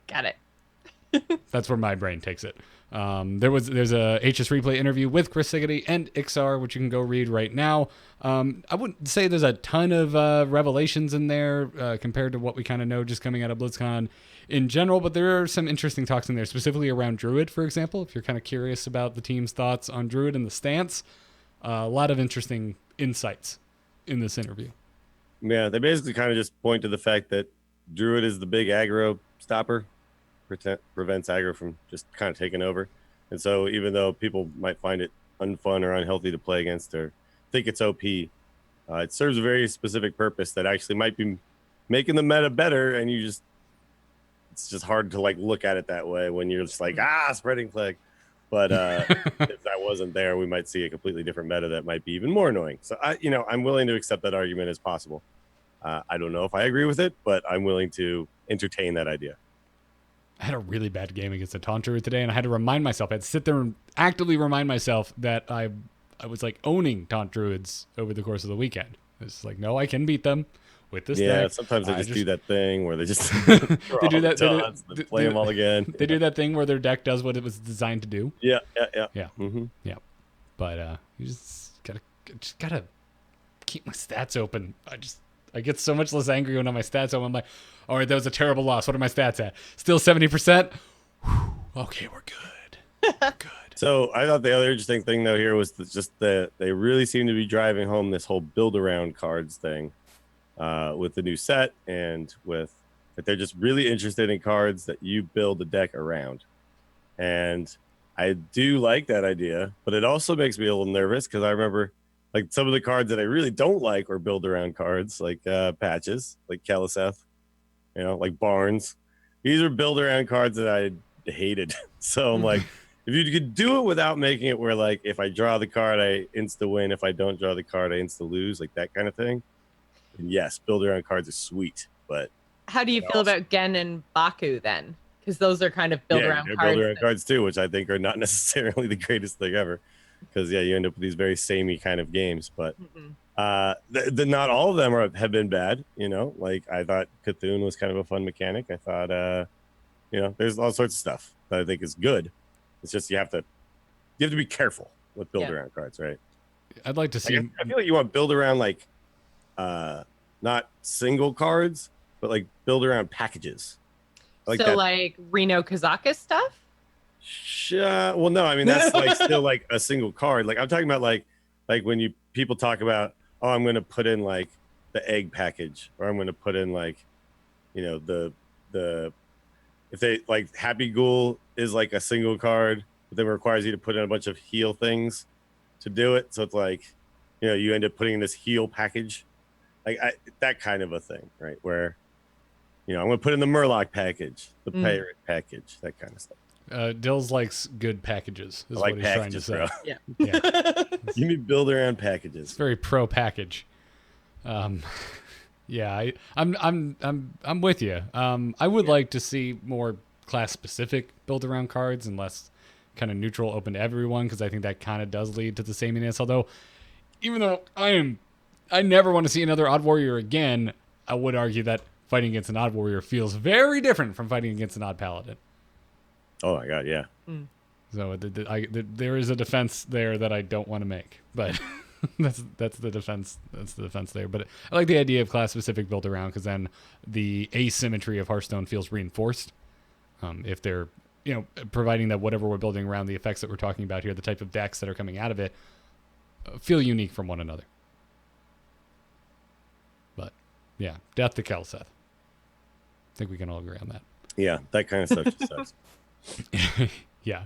Got it. That's where my brain takes it. There's a HS Replay interview with Chris Siggety and Ixar, which you can go read right now. I wouldn't say there's a ton of revelations in there compared to what we kind of know just coming out of BlizzCon in general, but there are some interesting talks in there, specifically around Druid, for example, if you're kind of curious about the team's thoughts on Druid and the stance. A lot of interesting insights in this interview. Yeah, they basically kind of just point to the fact that Druid is the big aggro stopper, prevents aggro from just kind of taking over. And so even though people might find it unfun or unhealthy to play against or think it's OP, it serves a very specific purpose that actually might be making the meta better. And it's just hard to like look at it that way when you're just like, spreading plague. But if that wasn't there, we might see a completely different meta that might be even more annoying. So I'm willing to accept that argument as possible. I don't know if I agree with it, but I'm willing to entertain that idea. I had a really bad game against a Taunt Druid today, and I had to remind myself. I had to sit there and actively remind myself that I was like owning Taunt Druids over the course of the weekend. It's like, no, I can beat them with this deck. Sometimes they just do that thing where they just they do that. They play them all again. They do that thing where their deck does what it was designed to do. Yeah. Mm-hmm. Yeah. But you just gotta keep my stats open. I get so much less angry when my stats open. I'm like, all right, that was a terrible loss. What are my stats at? Still 70%. Okay, we're good. We're good. So I thought the other interesting thing though here was just that they really seem to be driving home this whole build around cards thing with the new set, and with that they're just really interested in cards that you build a deck around. And I do like that idea, but it also makes me a little nervous because I remember like some of the cards that I really don't like are build around cards, like patches, like Keliseth, like Barnes. These are build around cards that I hated. So I'm like, if you could do it without making it where like if I draw the card, I insta win. If I don't draw the card, I insta lose, like that kind of thing. And yes, build around cards are sweet, but how do you feel about Gen and Baku then? Because those are kind of build around cards. Build around cards too, which I think are not necessarily the greatest thing ever. Because you end up with these very samey kind of games, but not all of them have been bad. Like I thought Cthulhu was kind of a fun mechanic. I thought there's all sorts of stuff that I think is good. It's just you have to be careful with build around cards, right? I'd like to see. I feel like you want build around like not single cards, but like build around packages. Like Reno Kazaka stuff. Well, no, I mean that's like still like a single card. Like I'm talking about like when people talk about, oh, I'm going to put in like the egg package, or I'm going to put in like, the if they like Happy Ghoul is like a single card, but then it requires you to put in a bunch of heal things to do it. So it's like, you end up putting in this heal package, like that kind of a thing, right? Where, I'm going to put in the Murloc package, the Pirate package, that kind of stuff. Dills likes good packages. Is I like what he's packages, trying to say. Yeah. Give me build around packages. It's very pro package. I'm with you. I would like to see more class specific build around cards and less kind of neutral, open to everyone, because I think that kind of does lead to the sameness. Although, even though I never want to see another Odd Warrior again, I would argue that fighting against an Odd Warrior feels very different from fighting against an Odd Paladin. Oh my god, yeah. So there is a defense there that I don't want to make, but that's the defense. That's the defense there. But I like the idea of class specific build around, because then the asymmetry of Hearthstone feels reinforced. If they're providing that whatever we're building around, the effects that we're talking about here, the type of decks that are coming out of it, feel unique from one another. But yeah, death to Keliseth. I think we can all agree on that. Yeah, that kind of stuff just sucks. Yeah.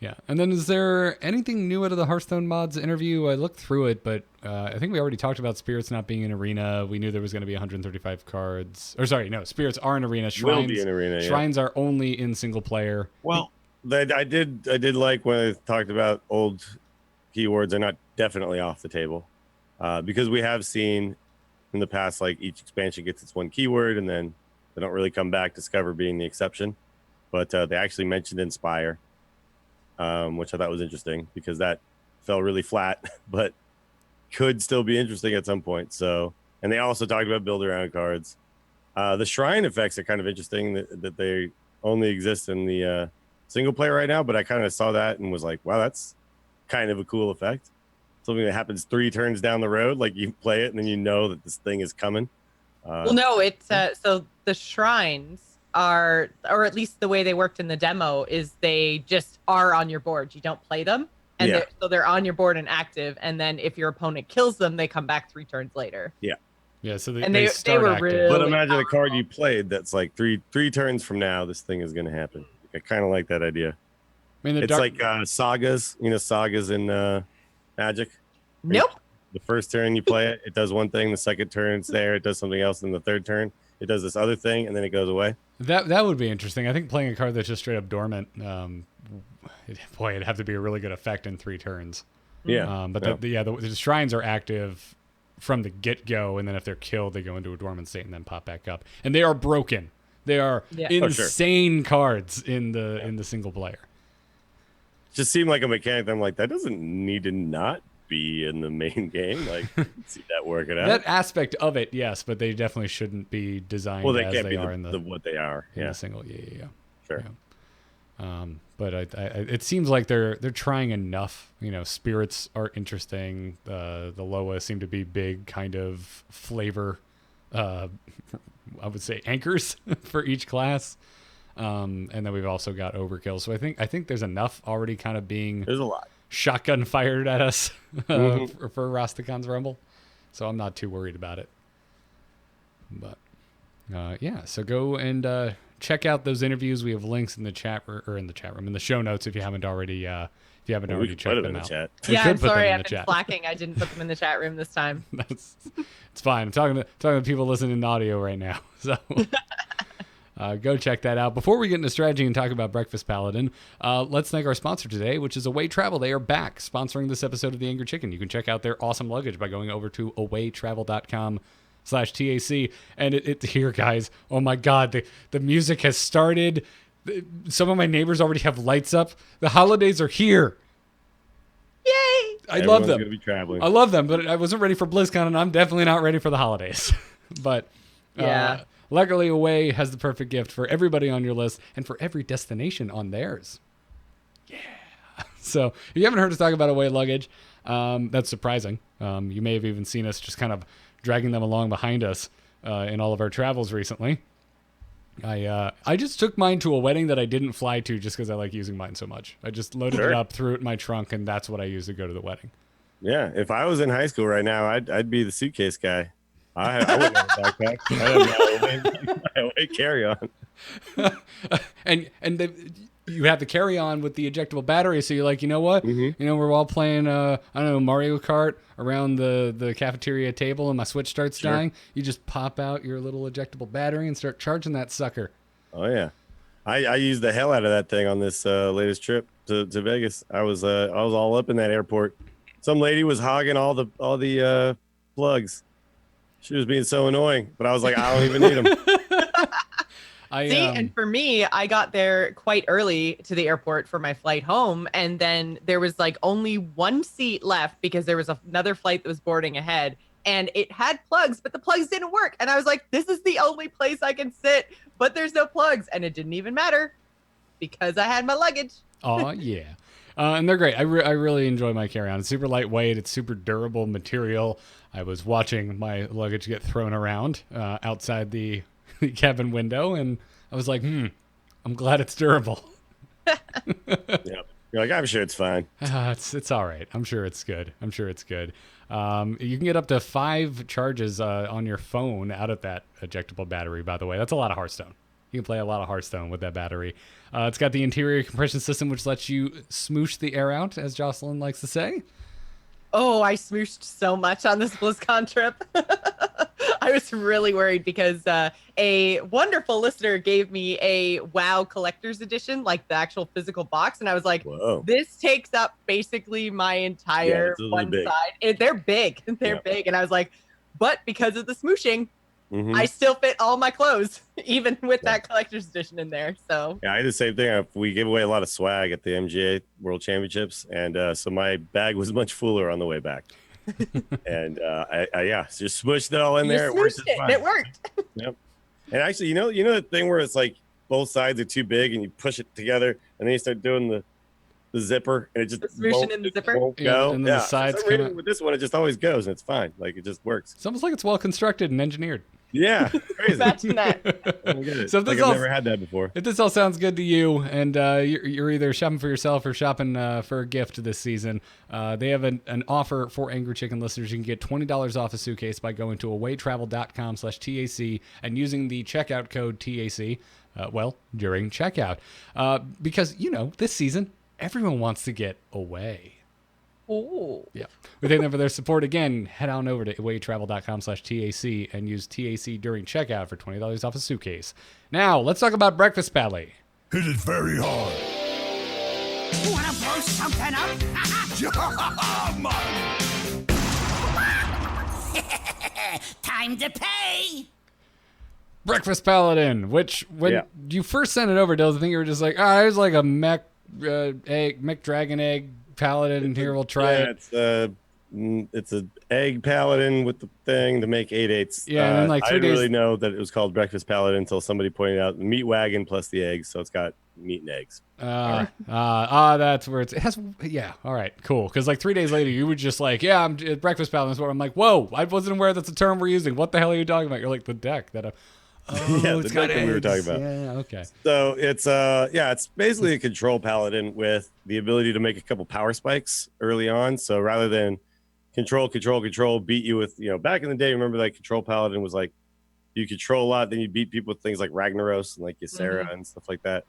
Yeah. And then is there anything new out of the Hearthstone mods interview? I looked through it, but I think we already talked about Spirits not being in Arena. We knew there was going to be 135 cards. Or sorry, no, Spirits are in Arena. Will be in Arena, Shrines are only in single player. Well, I did like when I talked about old keywords are not definitely off the table. Because we have seen in the past, like each expansion gets its one keyword and then they don't really come back, Discover being the exception. But they actually mentioned Inspire. Which I thought was interesting because that fell really flat, but could still be interesting at some point. So, and they also talked about build around cards. The shrine effects are kind of interesting that they only exist in the single player right now, but I kind of saw that and was like, wow, that's kind of a cool effect. Something that happens 3 turns down the road, like you play it and then you know that this thing is coming. Well, no, it's so the shrines are, or at least the way they worked in the demo, is they just are on your board. You don't play them, and so they're on your board and active. And then if your opponent kills them, they come back 3 turns later. Yeah. So they active. were really. But imagine a card you played that's like three turns from now, this thing is going to happen. I kind of like that idea. I mean, it's like sagas. Sagas in Magic. Nope. The first turn you play it, it does one thing. The second turn it's there, it does something else. And the third turn, it does this other thing, and then it goes away. That would be interesting. I think playing a card that's just straight up dormant, it'd have to be a really good effect in 3 turns. Yeah. But the shrines are active from the get-go, and then if they're killed, they go into a dormant state and then pop back up. And they are broken. They are insane cards in the single player. Just seemed like a mechanic that I'm like, that doesn't need to not be in the main game. Like, see that working out. That aspect of it, yes, but they definitely shouldn't be designed they as can't they be are in the what they are. in the single. Yeah. Sure. Yeah. But it seems like they're trying enough. Spirits are interesting. The Loa seem to be big kind of flavor. I would say anchors for each class. And then we've also got Overkill. So I think there's enough already kind of being. There's a lot. Shotgun fired at us for Rastakhan's Rumble. So I'm not too worried about it. But so go and check out those interviews. We have links in the chat or in the show notes if you haven't already checked them out. Yeah, I'm sorry, I've been slacking. I didn't put them in the chat room this time. It's fine. I'm talking to people listening to audio right now. So go check that out. Before we get into strategy and talk about Breakfast Paladin, let's thank our sponsor today, which is Away Travel. They are back sponsoring this episode of The Angry Chicken. You can check out their awesome luggage by going over to awaytravel.com/TAC. And it here, guys. Oh my God, the music has started. Some of my neighbors already have lights up. The holidays are here. Yay! I love them. Gonna be traveling. I love them, but I wasn't ready for BlizzCon, and I'm definitely not ready for the holidays. But yeah. Luckily, Away has the perfect gift for everybody on your list and for every destination on theirs. Yeah. So if you haven't heard us talk about Away luggage, that's surprising. You may have even seen us just kind of dragging them along behind us in all of our travels recently. I just took mine to a wedding that I didn't fly to just because I like using mine so much. I just loaded it up, threw it in my trunk, and that's what I used to go to the wedding. Yeah. If I was in high school right now, I'd be the suitcase guy. I wouldn't have a backpack. I have my away carry-on. and you have the carry-on with the ejectable battery, so you're like, you know what? Mm-hmm. We're all playing, Mario Kart around the cafeteria table, and my Switch starts dying. You just pop out your little ejectable battery and start charging that sucker. Oh yeah, I used the hell out of that thing on this latest trip to Vegas. I was all up in that airport. Some lady was hogging all the plugs. She was being so annoying, but I was like, I don't even need them. And for me, I got there quite early to the airport for my flight home, and then there was like only one seat left because there was another flight that was boarding ahead, and it had plugs, but the plugs didn't work. And I was like, this is the only place I can sit, but there's no plugs, and it didn't even matter because I had my luggage. Oh yeah. And they're great. I really enjoy my carry-on. It's super lightweight. It's super durable material. I was watching my luggage get thrown around outside the cabin window, and I was like, I'm glad it's durable. Yep. You're like, I'm sure it's fine. It's all right. I'm sure it's good. You can get up to 5 charges on your phone out of that ejectable battery, by the way. That's a lot of Hearthstone. You can play a lot of Hearthstone with that battery. It's got the interior compression system, which lets you smoosh the air out, as Jocelyn likes to say. Oh, I smooshed so much on this BlizzCon trip. I was really worried because a wonderful listener gave me a WoW Collector's Edition, like the actual physical box. And I was like, Whoa. this takes up basically my entire one side. They're big. They're big. And I was like, but because of the smooshing, I still fit all my clothes, even with that Collector's Edition in there. So yeah, I did the same thing. We gave away a lot of swag at the MGA World Championships, and so my bag was much fuller on the way back. And I just smushed it all in there. It worked. It worked. Yep. And actually, you know the thing where it's like both sides are too big, and you push it together, and then you start doing the zipper, and it just smooshing in the zipper. Won't go. And then the sides come out. With this one, it just always goes, and it's fine. Like it just works. It's almost like it's well constructed and engineered. Yeah, crazy. Imagine that. So if I've never had that before. If this all sounds good to you, and you're either shopping for yourself or shopping for a gift this season, they have an offer for Angry Chicken listeners. You can get $20 off a suitcase by going to awaytravel.com/TAC and using the checkout code TAC. During checkout, because this season everyone wants to get away. Oh. Yeah. We thank them for their support. Again, head on over to awaytravel.com/TAC and use TAC during checkout for $20 off a suitcase. Now, let's talk about Breakfast Pally. Hit it very hard. Wanna blow something up? Time to pay. Breakfast Paladin, which when you first sent it over, Dills, I think you were just like, it was like a mech dragon egg Paladin. Here, we'll try it. It's an egg Paladin with the thing to make 8/8s. Yeah, and then like 3 I days. didn't really know that it was called Breakfast Paladin until somebody pointed out the meat wagon plus the eggs, so it's got meat and eggs. That's where it has. Yeah, all right, cool. Because like 3 days later, you were just like, I'm Breakfast Paladin. Is what I'm like, whoa, I wasn't aware that's a term we're using. What the hell are you talking about? You're like the deck that. It's got eggs. We were talking about. Yeah, okay. So it's basically a control paladin with the ability to make a couple power spikes early on. So rather than control, beat you with, back in the day, remember like control paladin was like you control a lot, then you beat people with things like Ragnaros and like Ysera and stuff like that.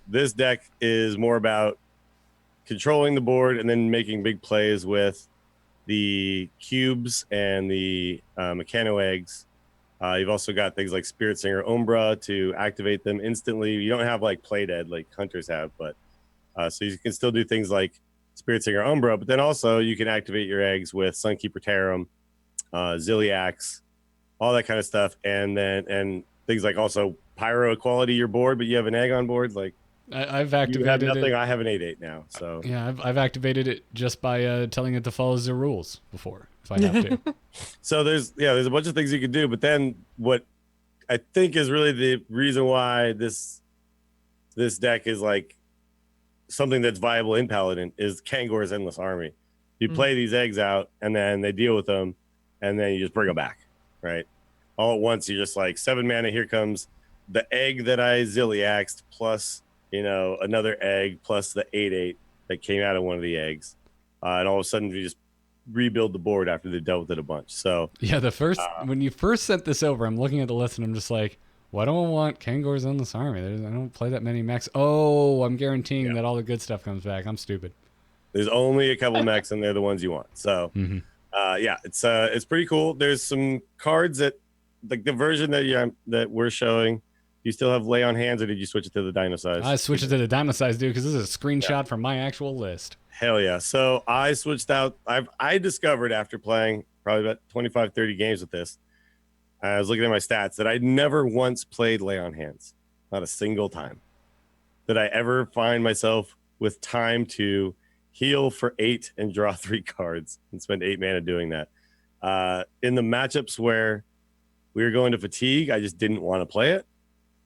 This deck is more about controlling the board and then making big plays with the cubes and the mechano eggs. You've also got things like Spirit Singer Umbra to activate them instantly. You don't have like Play Dead like hunters have, but so you can still do things like Spirit Singer Umbra, but then also you can activate your eggs with Sunkeeper Tarim, Ziliax, all that kind of stuff, and things like also Pyro Equality your board, but you have an egg on board. Like I've activated nothing. it. I have an 8/8 now, so yeah, I've activated it just by telling it to follow the rules before. If I have to. So there's a bunch of things you can do, but then what I think is really the reason why this deck is like something that's viable in Paladin is Kangor's Endless Army. You play these eggs out, and then they deal with them, and then you just bring them back, right? All at once, you're just like 7 mana. Here comes the egg that I Ziliaxed plus another egg plus the 8/8 that came out of one of the eggs, and all of a sudden you just rebuild the board after they dealt with it a bunch. So yeah, when you first sent this over, I'm looking at the list and I'm just like, why don't I want Kangor's Endless Army? I don't play that many mechs. Oh, I'm guaranteeing that all the good stuff comes back. I'm stupid. There's only a couple mechs and they're the ones you want. So it's pretty cool. There's some cards that like the version that we're showing. Do you still have Lay on Hands, or did you switch it to the Dino Size? I switched it to the Dino Size, dude, because this is a screenshot from my actual list. Hell yeah. So I switched out. I discovered after playing probably about 25, 30 games with this, I was looking at my stats that I'd never once played Lay on Hands. Not a single time. Did I ever find myself with time to heal for 8 and draw 3 cards and spend 8 mana doing that. In the matchups where we were going to fatigue, I just didn't want to play it.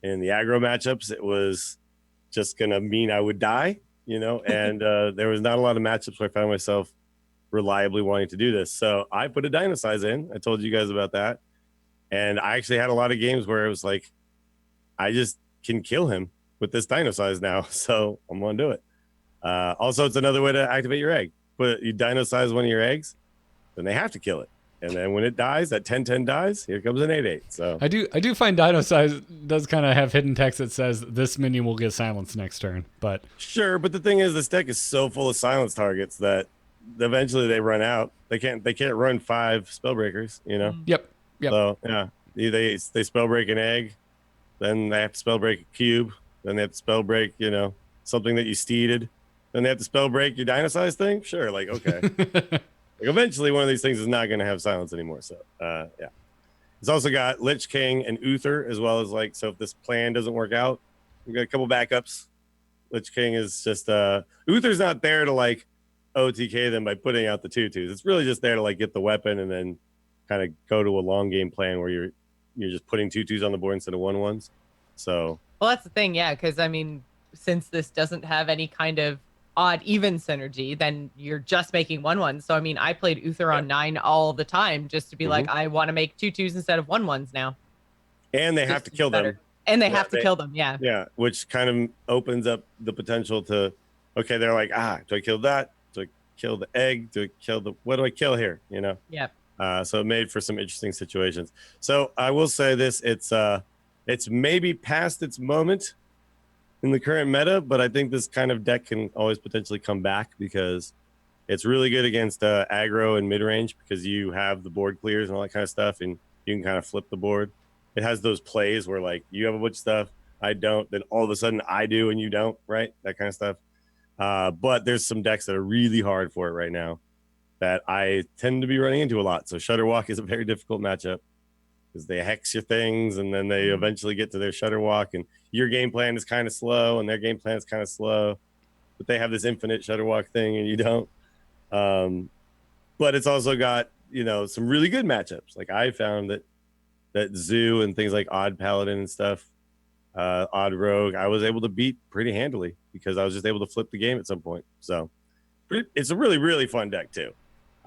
In the aggro matchups, it was just going to mean I would die, and there was not a lot of matchups where I found myself reliably wanting to do this. So I put a Dino Size in. I told you guys about that. And I actually had a lot of games where it was like, I just can kill him with this Dino Size now. So I'm going to do it. Also, it's another way to activate your egg. But you Dino Size one of your eggs, then they have to kill it. And then when it dies, that 10-10 dies, here comes an 8-8. So I do find Dino Size does kind of have hidden text that says this minion will get silenced next turn. But sure, but the thing is, this deck is so full of silence targets that eventually they run out. They can't run 5 spellbreakers, you know. Yep. So yeah, they spellbreak an egg, then they have to spellbreak a cube, then they have to spellbreak, you know, something that you steeded, then they have to spellbreak your Dino Size thing. Sure, like okay. Like eventually, one of these things is not going to have silence anymore. So, yeah. It's also got Lich King and Uther, as well as like, so if this plan doesn't work out, we've got a couple backups. Lich King is just, Uther's not there to like OTK them by putting out the 2/2s. It's really just there to like get the weapon and then kind of go to a long game plan where you're just putting 2/2s on the board instead of 1/1s. So, well, that's the thing, yeah, because I mean, since this doesn't have any kind of odd even synergy, then you're just making 1/1s. So I mean, I played Uther on 9 all the time just to be like, I want to make 2/2s instead of 1/1s now. And they have to kill them. And they have to kill them, yeah. Yeah, which kind of opens up the potential to, okay, they're like, do I kill that? Do I kill the egg? Do I kill what do I kill here? You know? Yep. So it made for some interesting situations. So I will say this, it's maybe past its moment in the current meta, but I think this kind of deck can always potentially come back because it's really good against aggro and mid-range because you have the board clears and all that kind of stuff, and you can kind of flip the board. It has those plays where like you have a bunch of stuff, I don't, then all of a sudden I do and you don't, right? That kind of stuff. But there's some decks that are really hard for it right now that I tend to be running into a lot. So Shudderwalk is a very difficult matchup because they hex your things and then they eventually get to their Shudderwalk, and your game plan is kind of slow and their game plan is kind of slow, but they have this infinite Shudderwalk thing and you don't. But it's also got, you know, some really good matchups. Like I found that Zoo and things like Odd Paladin and stuff, Odd Rogue, I was able to beat pretty handily because I was just able to flip the game at some point. So it's a really, really fun deck too.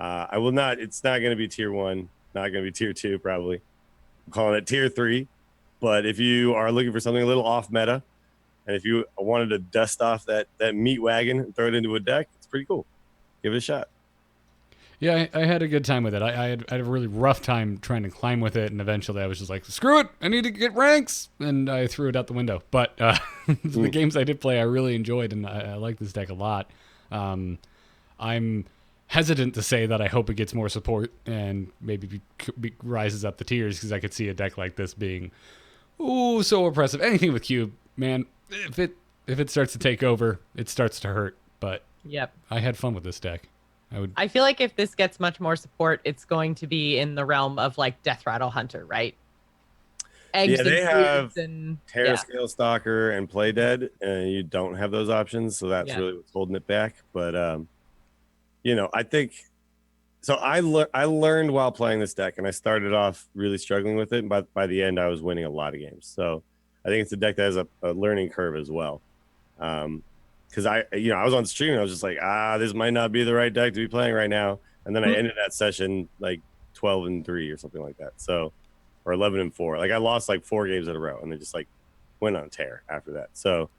It's not going to be tier 1, not going to be tier 2 probably. I'm calling it tier 3. But if you are looking for something a little off meta, and if you wanted to dust off that meat wagon and throw it into a deck, it's pretty cool. Give it a shot. Yeah, I had a good time with it. I had a really rough time trying to climb with it, and eventually I was just like, screw it, I need to get ranks, and I threw it out the window. But the games I did play, I really enjoyed, and I like this deck a lot. I'm hesitant to say that I hope it gets more support and maybe rises up the tiers, because I could see a deck like this being so oppressive. Anything with Cube, man, if it starts to take over, it starts to hurt. But yep, I had fun with this deck. I feel like if this gets much more support, it's going to be in the realm of like Death Rattle Hunter, right? Eggs yeah, they have and Terra Scale Stalker and Play Dead, and you don't have those options, so that's really what's holding it back. But you know, I think so. I learned while playing this deck, and I started off really struggling with it, but by the end, I was winning a lot of games. So I think it's a deck that has a learning curve as well. Because I was on stream and I was just like, this might not be the right deck to be playing right now. And then I ended that session like 12-3 or something like that. So, or 11-4. Like I lost like 4 games in a row, and then just like went on a tear after that. So,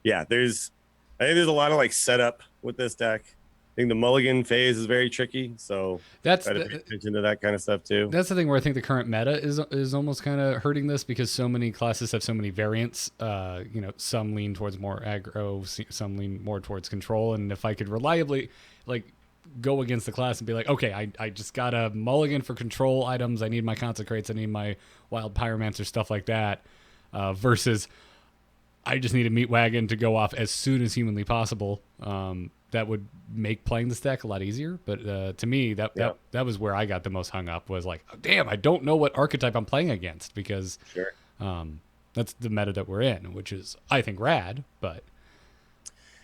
yeah, I think there's a lot of like setup with this deck. I think the mulligan phase is very tricky, so that's try to pay attention to that kind of stuff too. That's the thing where I think the current meta is almost kind of hurting this, because so many classes have so many variants. Some lean towards more aggro, some lean more towards control. And if I could reliably like go against the class and be like, okay, I just got a mulligan for control items. I need my consecrates. I need my wild pyromancer, stuff like that. Versus I just need a meat wagon to go off as soon as humanly possible. That would make playing this deck a lot easier. But to me, that was where I got the most hung up, was like, oh, damn, I don't know what archetype I'm playing against, because that's the meta that we're in, which is, I think, rad. But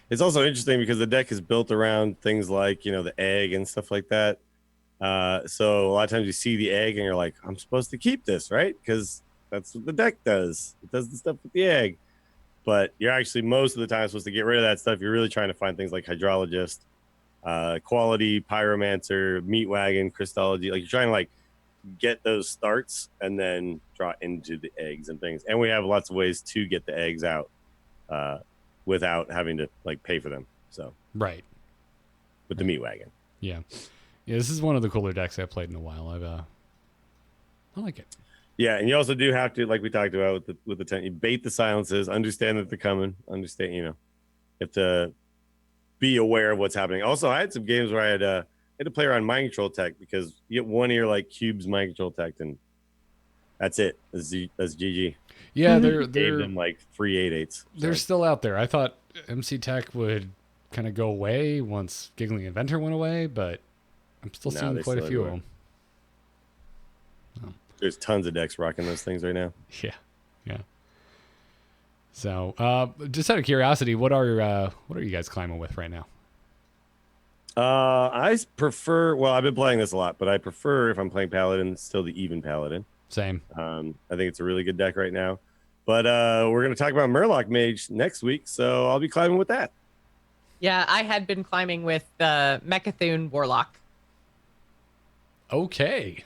it's also interesting because the deck is built around things like, the egg and stuff like that. So a lot of times you see the egg and you're like, I'm supposed to keep this, right? Because that's what the deck does. It does the stuff with the egg. But you're actually most of the time supposed to get rid of that stuff. You're really trying to find things like Hydrologist, Quality, Pyromancer, Meat Wagon, Crystology. Like you're trying to like get those starts and then draw into the eggs and things. And we have lots of ways to get the eggs out without having to like pay for them. So right with the Meat Wagon. Yeah. Yeah, this is one of the cooler decks I've played in a while. I like it. Yeah, and you also do have to, like we talked about with the 10, you bait the silences, understand that they're coming, understand, you have to be aware of what's happening. Also, I had some games where I had to play around mind control tech because you get one ear like cubes mind control tech, and that's it. That's GG. Yeah, Gave them like free 8/8s. They're still out there. I thought MC Tech would kind of go away once Giggling Inventor went away, but I'm still seeing quite a few of them. Oh. There's tons of decks rocking those things right now. Yeah. So, just out of curiosity, what are you guys climbing with right now? I prefer. Well, I've been playing this a lot, but I prefer if I'm playing Paladin, still the even Paladin. Same. I think it's a really good deck right now. But we're going to talk about Murloc Mage next week, so I'll be climbing with that. Yeah, I had been climbing with the Mechathune Warlock. Okay.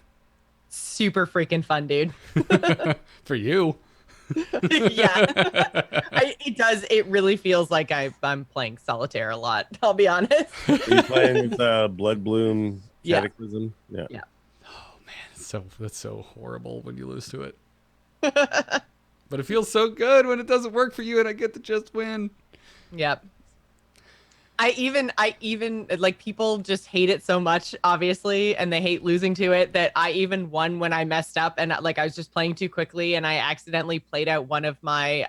Super freaking fun, dude. For you. Yeah. It really feels like I'm playing solitaire a lot, I'll be honest. Are you playing with Blood Bloom Cataclysm? Yeah. Oh man, that's so horrible when you lose to it. But it feels so good when it doesn't work for you and I get to just win. Yep. I even like, people just hate it so much, obviously, and they hate losing to it, that I even won when I messed up and like I was just playing too quickly and I accidentally played out one of my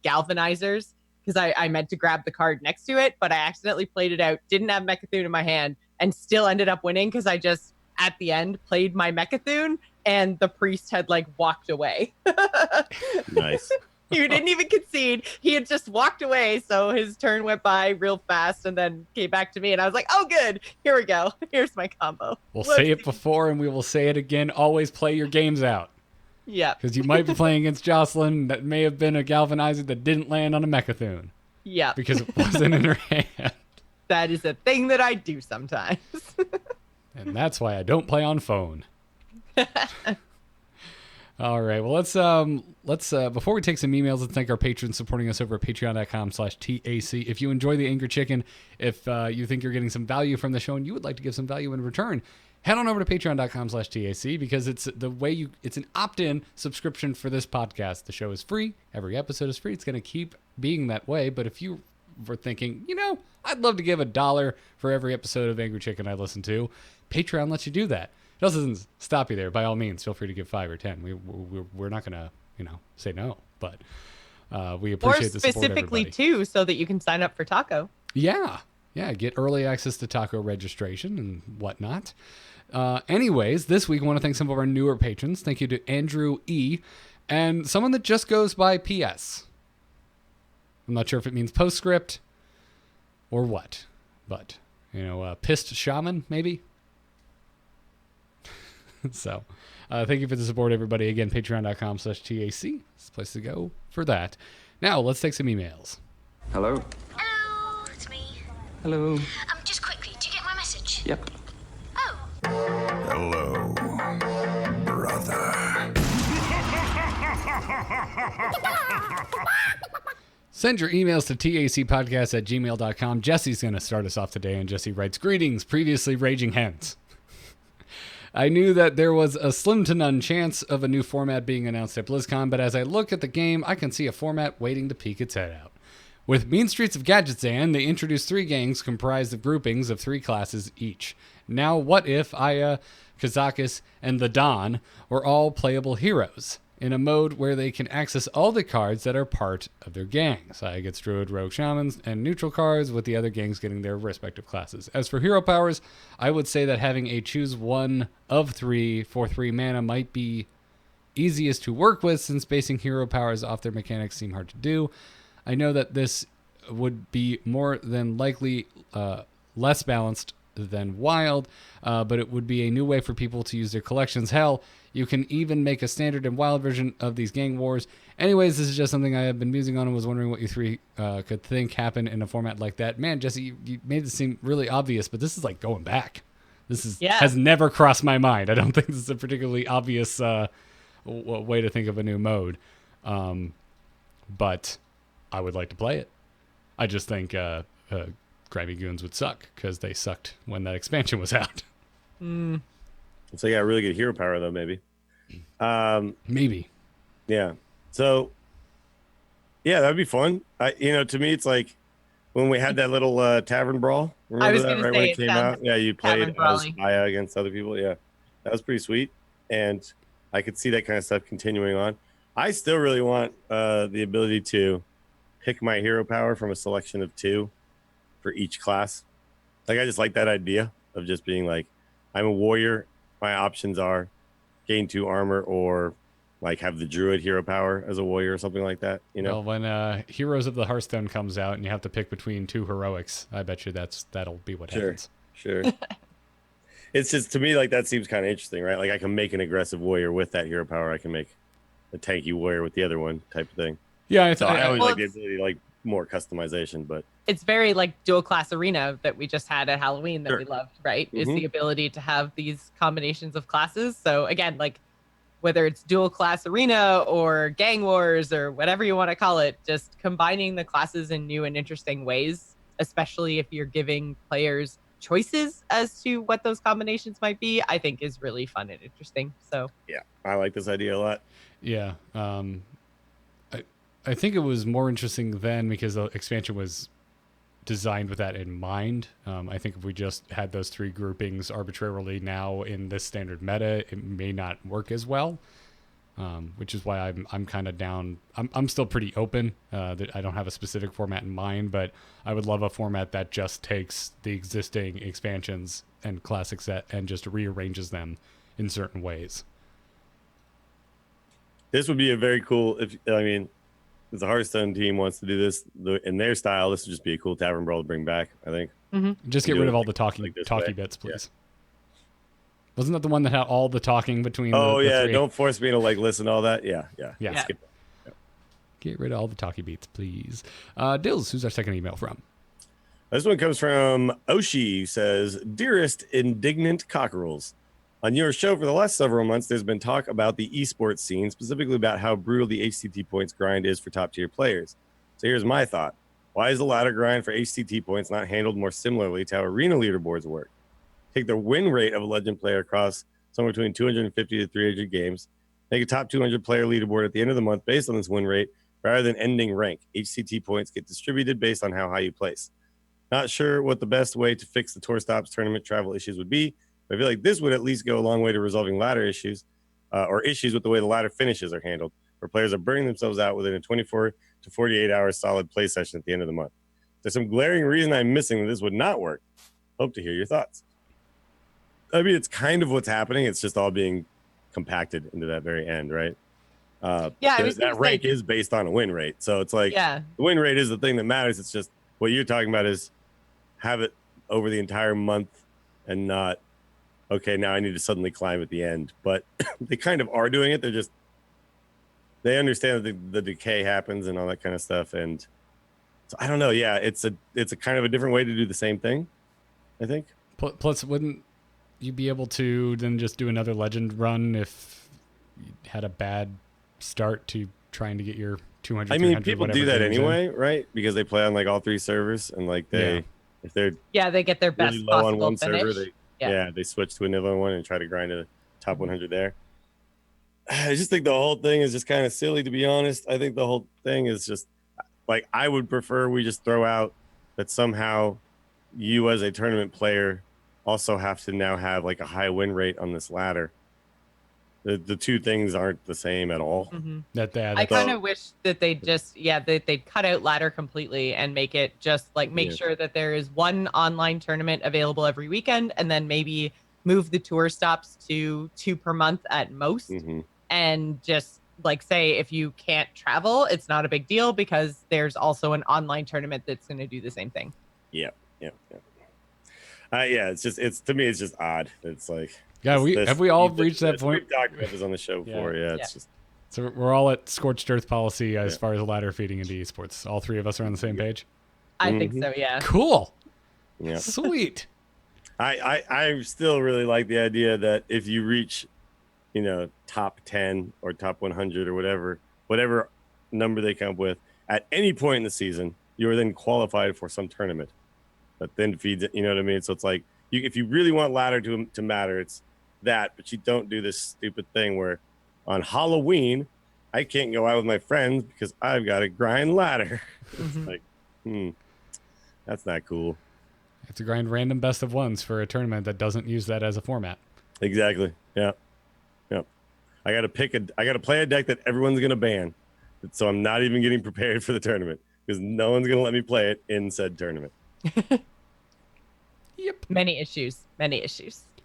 galvanizers because I meant to grab the card next to it, but I accidentally played it out, didn't have Mechathune in my hand, and still ended up winning because I just at the end played my Mechathune and the priest had like walked away. Nice. He didn't even concede. He had just walked away. So his turn went by real fast and then came back to me. And I was like, oh, good. Here we go. Here's my combo. We'll say it before and we will say it again. Always play your games out. Yeah. Because you might be playing against Jocelyn that may have been a Galvanizer that didn't land on a Mechathune. Yeah. Because it wasn't in her hand. That is a thing that I do sometimes. And that's why I don't play on phone. All right. Well, let's before we take some emails, let's thank our patrons supporting us over at patreon.com/TAC. If you enjoy the Angry Chicken, if you think you're getting some value from the show and you would like to give some value in return, head on over to patreon.com/TAC because it's an opt-in subscription for this podcast. The show is free. Every episode is free. It's going to keep being that way. But if you were thinking, I'd love to give $1 for every episode of Angry Chicken I listen to, Patreon lets you do that. It also doesn't stop you there. By all means, feel free to give 5 or 10. We're not going to, say no, but we appreciate the support, specifically everybody. too, so that you can sign up for Taco. Yeah, get early access to Taco registration and whatnot. Anyways, this week I want to thank some of our newer patrons. Thank you to Andrew E. and someone that just goes by PS. I'm not sure if it means postscript or what, but pissed shaman maybe. So, thank you for the support, everybody. Again, patreon.com/TAC. It's the place to go for that. Now, let's take some emails. Hello. Hello, it's me. Hello. Just quickly, do you get my message? Yep. Oh. Hello, brother. Send your emails to tacpodcast@gmail.com. Jesse's going to start us off today, and Jesse writes, "Greetings, previously Raging Hens. I knew that there was a slim to none chance of a new format being announced at BlizzCon, but as I look at the game, I can see a format waiting to peek its head out. With Mean Streets of Gadgetzan, they introduced 3 gangs comprised of groupings of 3 classes each. Now, what if Aya, Kazakis, and the Don were all playable heroes in a mode where they can access all the cards that are part of their gangs? Aya gets Druid, Rogue, Shamans, and neutral cards, with the other gangs getting their respective classes. As for hero powers, I would say that having a choose one of 3 for 3 mana might be easiest to work with, since basing hero powers off their mechanics seem hard to do. I know that this would be more than likely less balanced than Wild, but it would be a new way for people to use their collections. Hell, you can even make a standard and Wild version of these gang wars. Anyways, this is just something I have been musing on and was wondering what you 3 could think happen in a format like that." Man, Jesse, you made this seem really obvious, but this is like going back. This is has never crossed my mind. I don't think this is a particularly obvious way to think of a new mode. But I would like to play it. I just think Grimy Goons would suck because they sucked when that expansion was out. So yeah, really good hero power though, maybe. Maybe. Yeah. So yeah, that'd be fun. To me, it's like when we had that little tavern brawl. Remember was that gonna right say when it it came sounds out? Yeah, you tavern played as brawly. Aya against other people. Yeah, that was pretty sweet, and I could see that kind of stuff continuing on. I still really want the ability to pick my hero power from a selection of 2 for each class. Like I just like that idea of just being like, I'm a warrior. My options are gain 2 armor or like have the druid hero power as a warrior or something like that. Well, when Heroes of the Hearthstone comes out and you have to pick between 2 heroics, I bet you that'll be what happens. Sure. It's just to me like that seems kind of interesting, right? Like I can make an aggressive warrior with that hero power. I can make a tanky warrior with the other one type of thing. Yeah, I always like the ability to like more customization, but It's very like dual class arena that we just had at Halloween that Sure. we loved, right? Is Mhm. the ability to have these combinations of classes. So again, like whether it's dual class arena or gang wars or whatever you want to call it, just combining the classes in new and interesting ways, especially if you're giving players choices as to what those combinations might be, I think is really fun and interesting. So yeah, I like this idea a lot. Yeah. I think it was more interesting then because the expansion was designed with that in mind. I think if we just had those 3 groupings arbitrarily now in this standard meta, it may not work as well. Which is why I'm kind of down. I'm still pretty open. That I don't have a specific format in mind, but I would love a format that just takes the existing expansions and classic set and just rearranges them in certain ways. This would be a very cool if the Hearthstone team wants to do this in their style. This would just be a cool tavern brawl to bring back. I think. Just get rid of all the talky way. bits, please. Yeah. Wasn't that the one that had all the talking between? Oh the yeah, 3? don't force me to like listen to all that. Yeah. Skip that. Yeah. Get rid of all the talky beats, please. Dills, who's our second email from? This one comes from Oshi, who says, "Dearest indignant cockerels, on your show for the last several months, there's been talk about the esports scene, specifically about how brutal the HCT points grind is for top tier players. So here's my thought. Why is the ladder grind for HCT points not handled more similarly to how arena leaderboards work? Take the win rate of a legend player across somewhere between 250 to 300 games, make a top 200 player leaderboard at the end of the month based on this win rate rather than ending rank. HCT points get distributed based on how high you place. Not sure what the best way to fix the tour stops tournament travel issues would be, but I feel like this would at least go a long way to resolving ladder issues or issues with the way the ladder finishes are handled, where players are burning themselves out within a 24 to 48 hour solid play session at the end of the month. There's some glaring reason I'm missing that this would not work. Hope to hear your thoughts." I mean, it's kind of what's happening. It's just all being compacted into that very end, right? That rank is based on a win rate. So it's like the win rate is the thing that matters. It's just what you're talking about is have it over the entire month and not, okay, now I need to suddenly climb at the end. But they kind of are doing it. They understand that the decay happens and all that kind of stuff. And so I don't know. Yeah, it's a kind of a different way to do the same thing, I think. Plus, wouldn't you be able to then just do another legend run if you had a bad start to trying to get your 200? I mean, people do that anyway, right? Because they play on like all 3 servers, and like if they're they get their best really low on one finish. server, they switch to another one and try to grind a top 100 there. I just think the whole thing is just kind of silly, to be honest. I think the whole thing is just like I would prefer we just throw out that somehow you as a tournament player also have to now have like a high win rate on this ladder. The 2 things aren't the same at all. I kind of wish that they just they'd cut out ladder completely and make it just like make sure that there is one online tournament available every weekend, and then maybe move the tour stops to 2 per month at most. And just like say if you can't travel, it's not a big deal because there's also an online tournament that's going to do the same thing. Yeah. It's to me, it's just odd. It's like, have we all reached that point? We've talked about this on the show before. It's just. So we're all at scorched earth policy as far as ladder feeding into esports. All 3 of us are on the same page. I think so. Yeah. Cool. Yeah. Sweet. I still really like the idea that if you reach, top 10 or top 100 or whatever number they come up with at any point in the season, you are then qualified for some tournament that then feeds it. You know what I mean? So it's like if you really want ladder to matter, it's that. But you don't do this stupid thing where on Halloween I can't go out with my friends because I've got to grind ladder. It's like, that's not cool. You have to grind random best of ones for a tournament that doesn't use that as a format. Exactly. Yeah. Yep. I got to play a deck that everyone's going to ban. So I'm not even getting prepared for the tournament because no one's going to let me play it in said tournament. Yep. Many issues.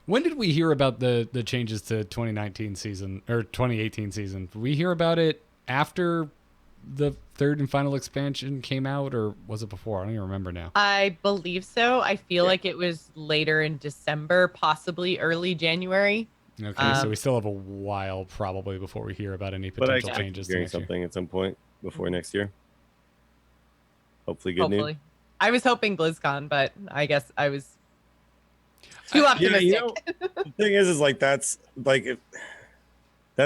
When did we hear about the changes to 2019 season or 2018 season? Did we hear about it after the third and final expansion came out, or was it before? I don't even remember now. I believe so. I feel like it was later in December, possibly early January. Okay, so we still have a while probably before we hear about any potential changes. Hearing something at some point before next year. Hopefully good news. I was hoping BlizzCon, but I guess I was too optimistic. Yeah, the thing is like that's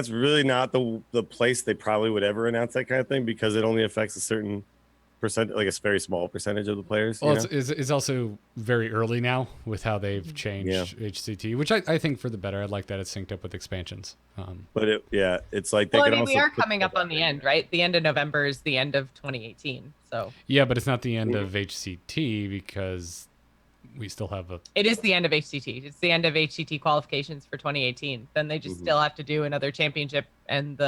really not the place they probably would ever announce that kind of thing because it only affects a certain percent, like a very small percentage of the players. Well, it's also very early now with how they've changed HCT, which I think for the better. I like that it's synced up with expansions. But it's like we are coming up on the end, right? The end of November is the end of 2018. So yeah, but it's not the end of HCT because we still have It is the end of HCT. It's the end of HCT qualifications for 2018. Then they just still have to do another championship and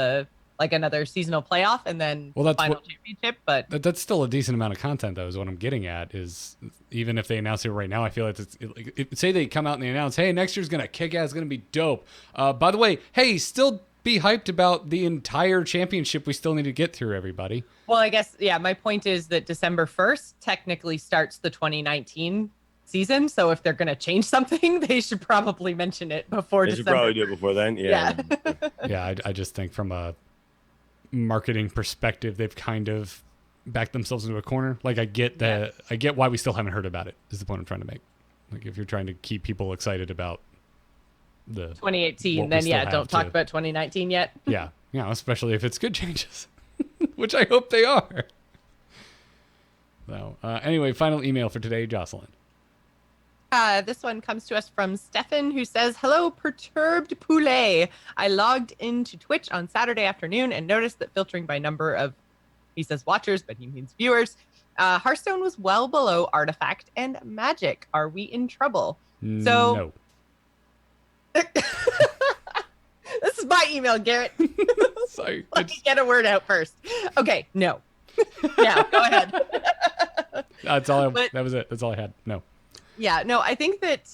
another seasonal playoff and then final championship. But that's still a decent amount of content, though, is what I'm getting at. Is even if they announce it right now, I feel like say they come out and they announce, hey, next year's gonna kick ass, it's gonna be dope. By the way, hey, still be hyped about the entire championship we still need to get through, everybody. Well, I guess my point is that December 1st technically starts the 2019 season, so if they're going to change something, they should probably mention it before December. They should probably do it before then. Yeah. I just think from a marketing perspective, they've kind of backed themselves into a corner. Like I get why we still haven't heard about it, is the point I'm trying to make. Like if you're trying to keep people excited about the 2018, then don't talk about 2019 yet. Yeah, especially if it's good changes, which I hope they are. So anyway, final email for today, Jocelyn. This one comes to us from Stefan, who says, hello, perturbed poulet. I logged into Twitch on Saturday afternoon and noticed that filtering by number of, he says watchers, but he means viewers, Hearthstone was well below Artifact and Magic. Are we in trouble? No. This is my email, Garrett. Sorry. Let me get a word out first. Okay, no. Yeah, go ahead. That's all. That was it. That's all I had. No. Yeah, no, I think that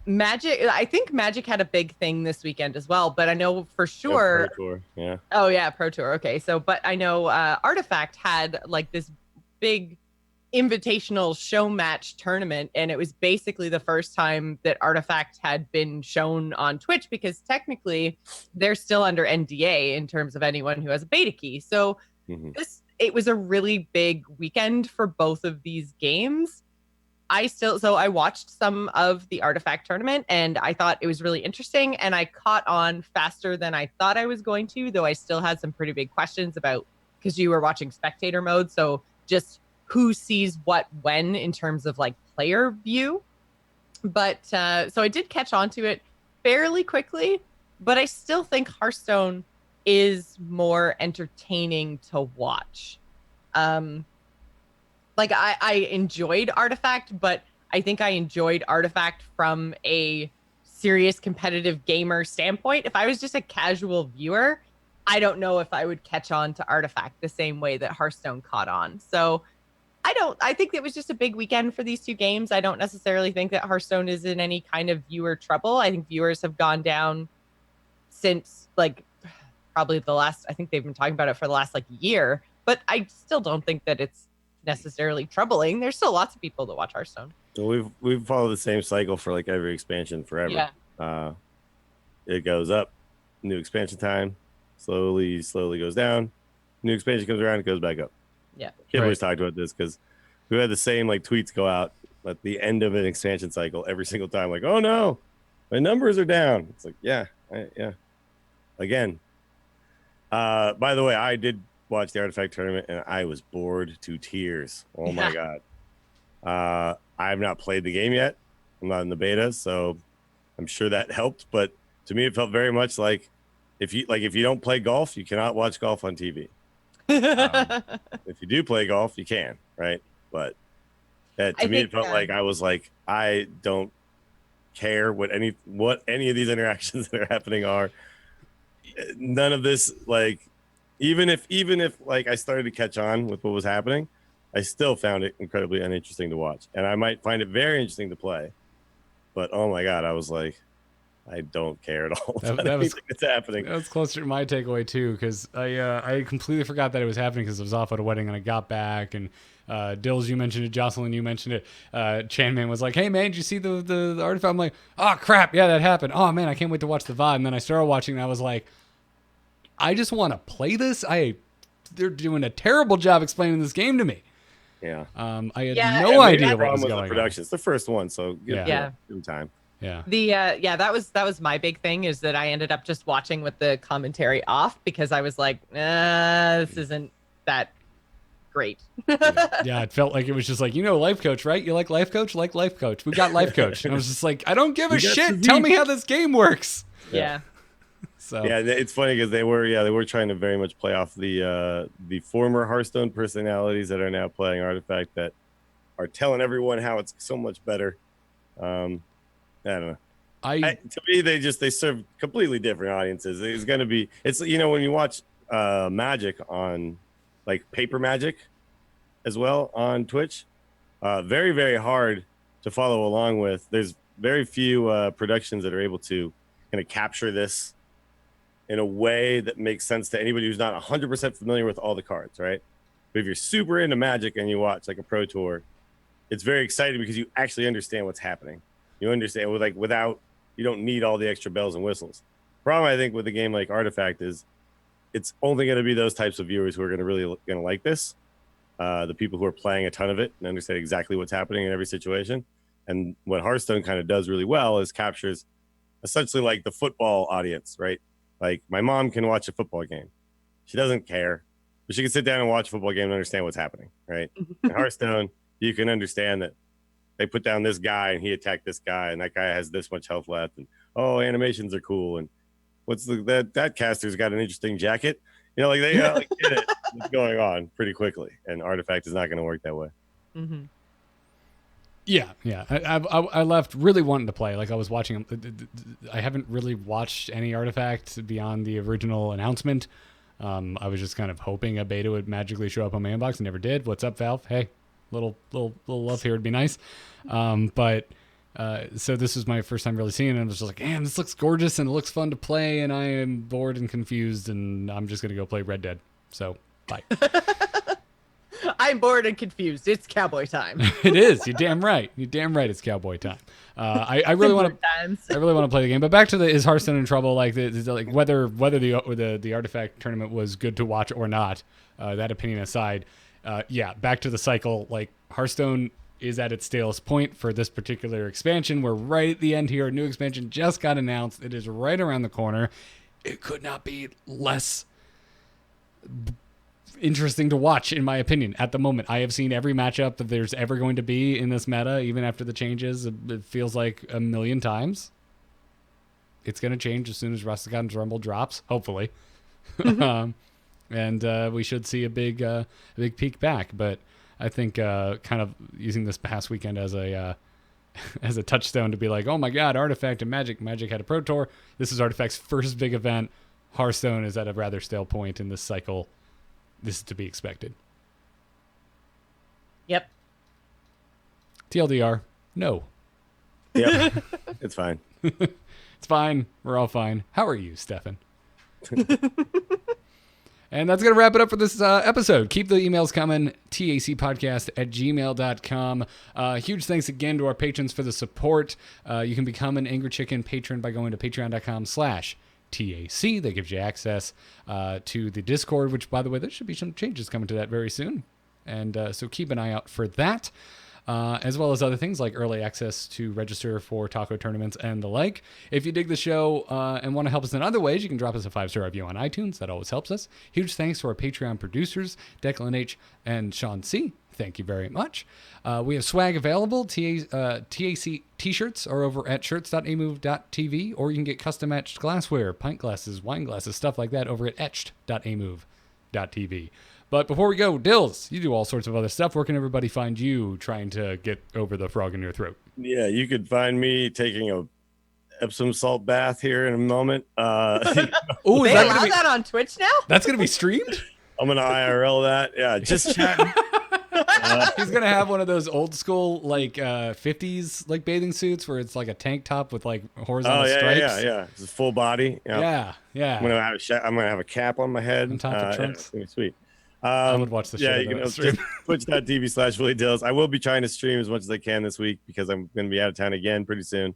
Magic had a big thing this weekend as well, but I know for sure. Pro Tour, yeah. Oh yeah, Pro Tour. Okay, but I know Artifact had like this big invitational show match tournament, and it was basically the first time that Artifact had been shown on Twitch because technically they're still under NDA in terms of anyone who has a beta key. So it was a really big weekend for both of these games. I watched some of the Artifact tournament and I thought it was really interesting, and I caught on faster than I thought I was going to, though I still had some pretty big questions about, because you were watching spectator mode, so just who sees what when in terms of like player view. But so I did catch on to it fairly quickly, but I still think Hearthstone is more entertaining to watch. Like I enjoyed Artifact, but I think I enjoyed Artifact from a serious competitive gamer standpoint. If I was just a casual viewer, I don't know if I would catch on to Artifact the same way that Hearthstone caught on. So I think it was just a big weekend for these two games. I don't necessarily think that Hearthstone is in any kind of viewer trouble. I think viewers have gone down since like probably I think they've been talking about it for the last like year, but I still don't think that it's necessarily troubling. There's still lots of people that watch Hearthstone. So we've followed the same cycle for like every expansion forever. Yeah. It goes up, new expansion time, slowly goes down. New expansion comes around, it goes back up. Yeah. Kid always talked about this because we had the same like tweets go out at the end of an expansion cycle every single time, like, oh no, my numbers are down. It's like, yeah. Again. By the way, I did watch the Artifact tournament and I was bored to tears. Oh my God. I have not played the game yet. I'm not in the beta, so I'm sure that helped. But to me, it felt very much like if you don't play golf, you cannot watch golf on TV. If you do play golf, you can, right? But to me, it felt like I was like, I don't care what any of these interactions that are happening are. None of this, like, even if like I started to catch on with what was happening, I still found it incredibly uninteresting to watch, and I might find it very interesting to play. But oh my god, I was like, I don't care at all about anything that's happening. That was closer to my takeaway too, because I completely forgot that it was happening because I was off at a wedding and I got back and Dills, you mentioned it, Jocelyn, you mentioned it. Chanman was like, "Hey man, did you see the artifact?" I'm like, "Oh crap, yeah, that happened. Oh man, I can't wait to watch the VOD." And then I started watching and I was like, I just want to play this. They're doing a terrible job explaining this game to me. Yeah. I had no idea what was going on. It's the first one, so give them time. Yeah. That was my big thing, is that I ended up just watching with the commentary off because I was like, this isn't that great. Yeah, it felt like it was just like, Life Coach, right? You like Life Coach? Like Life Coach. We got Life Coach. And I was just like, I don't give a shit. Tell me how this game works. Yeah. So yeah, it's funny because they were trying to very much play off the former Hearthstone personalities that are now playing Artifact, that are telling everyone how it's so much better. I don't know. To me, they serve completely different audiences. It's when you watch Magic on, like, Paper Magic as well on Twitch, very, very hard to follow along with. There's very few productions that are able to kind of capture this in a way that makes sense to anybody who's not 100% familiar with all the cards, right? But if you're super into Magic and you watch like a Pro Tour, it's very exciting because you actually understand what's happening. You understand you don't need all the extra bells and whistles. Problem, I think, with a game like Artifact is it's only going to be those types of viewers who are going to like this. The people who are playing a ton of it and understand exactly what's happening in every situation. And what Hearthstone kind of does really well is captures essentially like the football audience, right? Like, my mom can watch a football game. She doesn't care, but she can sit down and watch a football game and understand what's happening, right? In Hearthstone, you can understand that they put down this guy and he attacked this guy and that guy has this much health left, and animations are cool, and that caster's got an interesting jacket. They get it what's going on pretty quickly, and Artifact is not going to work that way. Mm-hmm. Yeah. I left really wanting to play. Like, I was watching. I haven't really watched any Artifact beyond the original announcement. I was just kind of hoping a beta would magically show up on my inbox. It never did. What's up, Valve? Hey, little love here would be nice. So this is my first time really seeing it. And I was just like, man, this looks gorgeous and it looks fun to play. And I am bored and confused, and I'm just gonna go play Red Dead. So bye. I'm bored and confused. It's cowboy time. It is. You're damn right. It's cowboy time. I really want to play the game. But back to is Hearthstone in trouble? Like, whether the Artifact tournament was good to watch or not, that opinion aside, back to the cycle. Like, Hearthstone is at its stalest point for this particular expansion. We're right at the end here. A new expansion just got announced. It is right around the corner. It could not be less interesting to watch, in my opinion. At the moment, I have seen every matchup that there's ever going to be in this meta, even after the changes. It feels like a million times. It's going to change as soon as Rastakhan's Rumble drops, hopefully. And we should see a big peek back. But I think kind of using this past weekend as a touchstone to be like, oh my god, Artifact and Magic had a Pro Tour. This is Artifact's first big event. Hearthstone is at a rather stale point in this cycle. This is to be expected. Yep. TLDR, no. Yep. It's fine. It's fine. We're all fine. How are you, Stefan? And that's going to wrap it up for this episode. Keep the emails coming. tacpodcast@gmail.com. Huge thanks again to our patrons for the support. You can become an Angry Chicken patron by going to patreon.com/TAC. That gives you access to the Discord, which, by the way, there should be some changes coming to that very soon. And so keep an eye out for that. as well as other things like early access to register for taco tournaments and the like. If you dig the show and want to help us in other ways, you can drop us a 5-star review on iTunes. That always helps us. Huge thanks to our Patreon producers, Declan H. and Sean C. Thank you very much. We have swag available. TAC t-shirts are over at shirts.amove.tv, or you can get custom etched glassware, pint glasses, wine glasses, stuff like that over at etched.amove.tv. But before we go, Dills, you do all sorts of other stuff. Where can everybody find you trying to get over the frog in your throat? Yeah, you could find me taking a Epsom salt bath here in a moment. Oh, They allow that on Twitch now? That's going to be streamed? I'm going to IRL that. Yeah, just chatting. He's going to have one of those old school, like, 50s, like, bathing suits where it's like a tank top with, like, horizontal stripes. Yeah. It's a full body. Yeah. I'm going to have a cap on my head. On top of trunks. It's going to be sweet. I would watch the show. Yeah, you can just twitch.tv/WillyDills. I will be trying to stream as much as I can this week because I'm going to be out of town again pretty soon.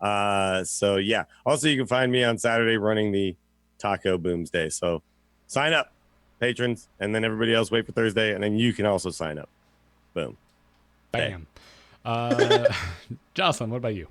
So yeah. Also, you can find me on Saturday running the Taco Booms Day. So sign up, patrons, and then everybody else wait for Thursday, and then you can also sign up. Boom. Bam. Jocelyn, what about you?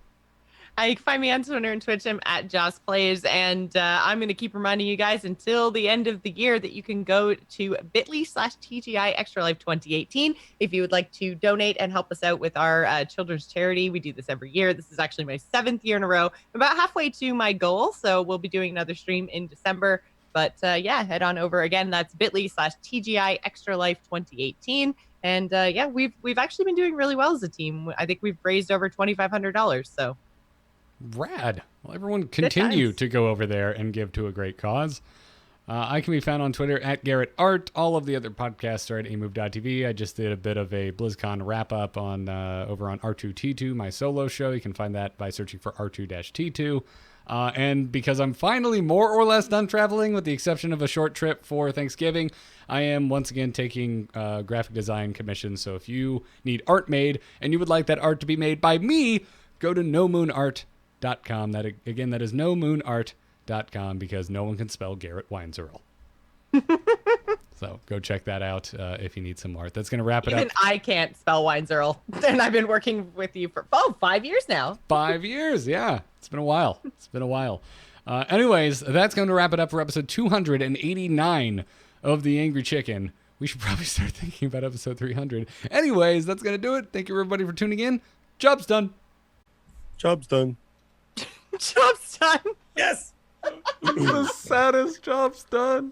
You can find me on Twitter and Twitch. I'm at Joss Plays, and I'm going to keep reminding you guys until the end of the year that you can go to bit.ly/TGI Extra Life 2018 if you would like to donate and help us out with our children's charity. We do this every year. This is actually my 7th year in a row. I'm about halfway to my goal, so we'll be doing another stream in December. But yeah, head on over again. That's bit.ly/TGI Extra Life 2018. And yeah, we've actually been doing really well as a team. I think we've raised over $2,500. So. Rad. Well, everyone continue to go over there and give to a great cause. I can be found on Twitter at Garrett Art. All of the other podcasts are at amove.tv. I just did a bit of a BlizzCon wrap-up on over on R2T2, my solo show. You can find that by searching for R2-T2. And because I'm finally more or less done traveling, with the exception of a short trip for Thanksgiving, I am once again taking graphic design commissions. So if you need art made and you would like that art to be made by me, go to nomoonart.com. That is nomoonart.com, because no one can spell Garrett Weinzierl. So go check that out if you need some art. That's going to wrap it up. Even I can't spell Weinzierl, and I've been working with you for 5 years now. 5 years, yeah. It's been a while. Anyways, that's going to wrap it up for episode 289 of The Angry Chicken. We should probably start thinking about episode 300. Anyways, that's going to do it. Thank you, everybody, for tuning in. Job's done. Job's done. Job's done. Yes. It's the saddest job's done.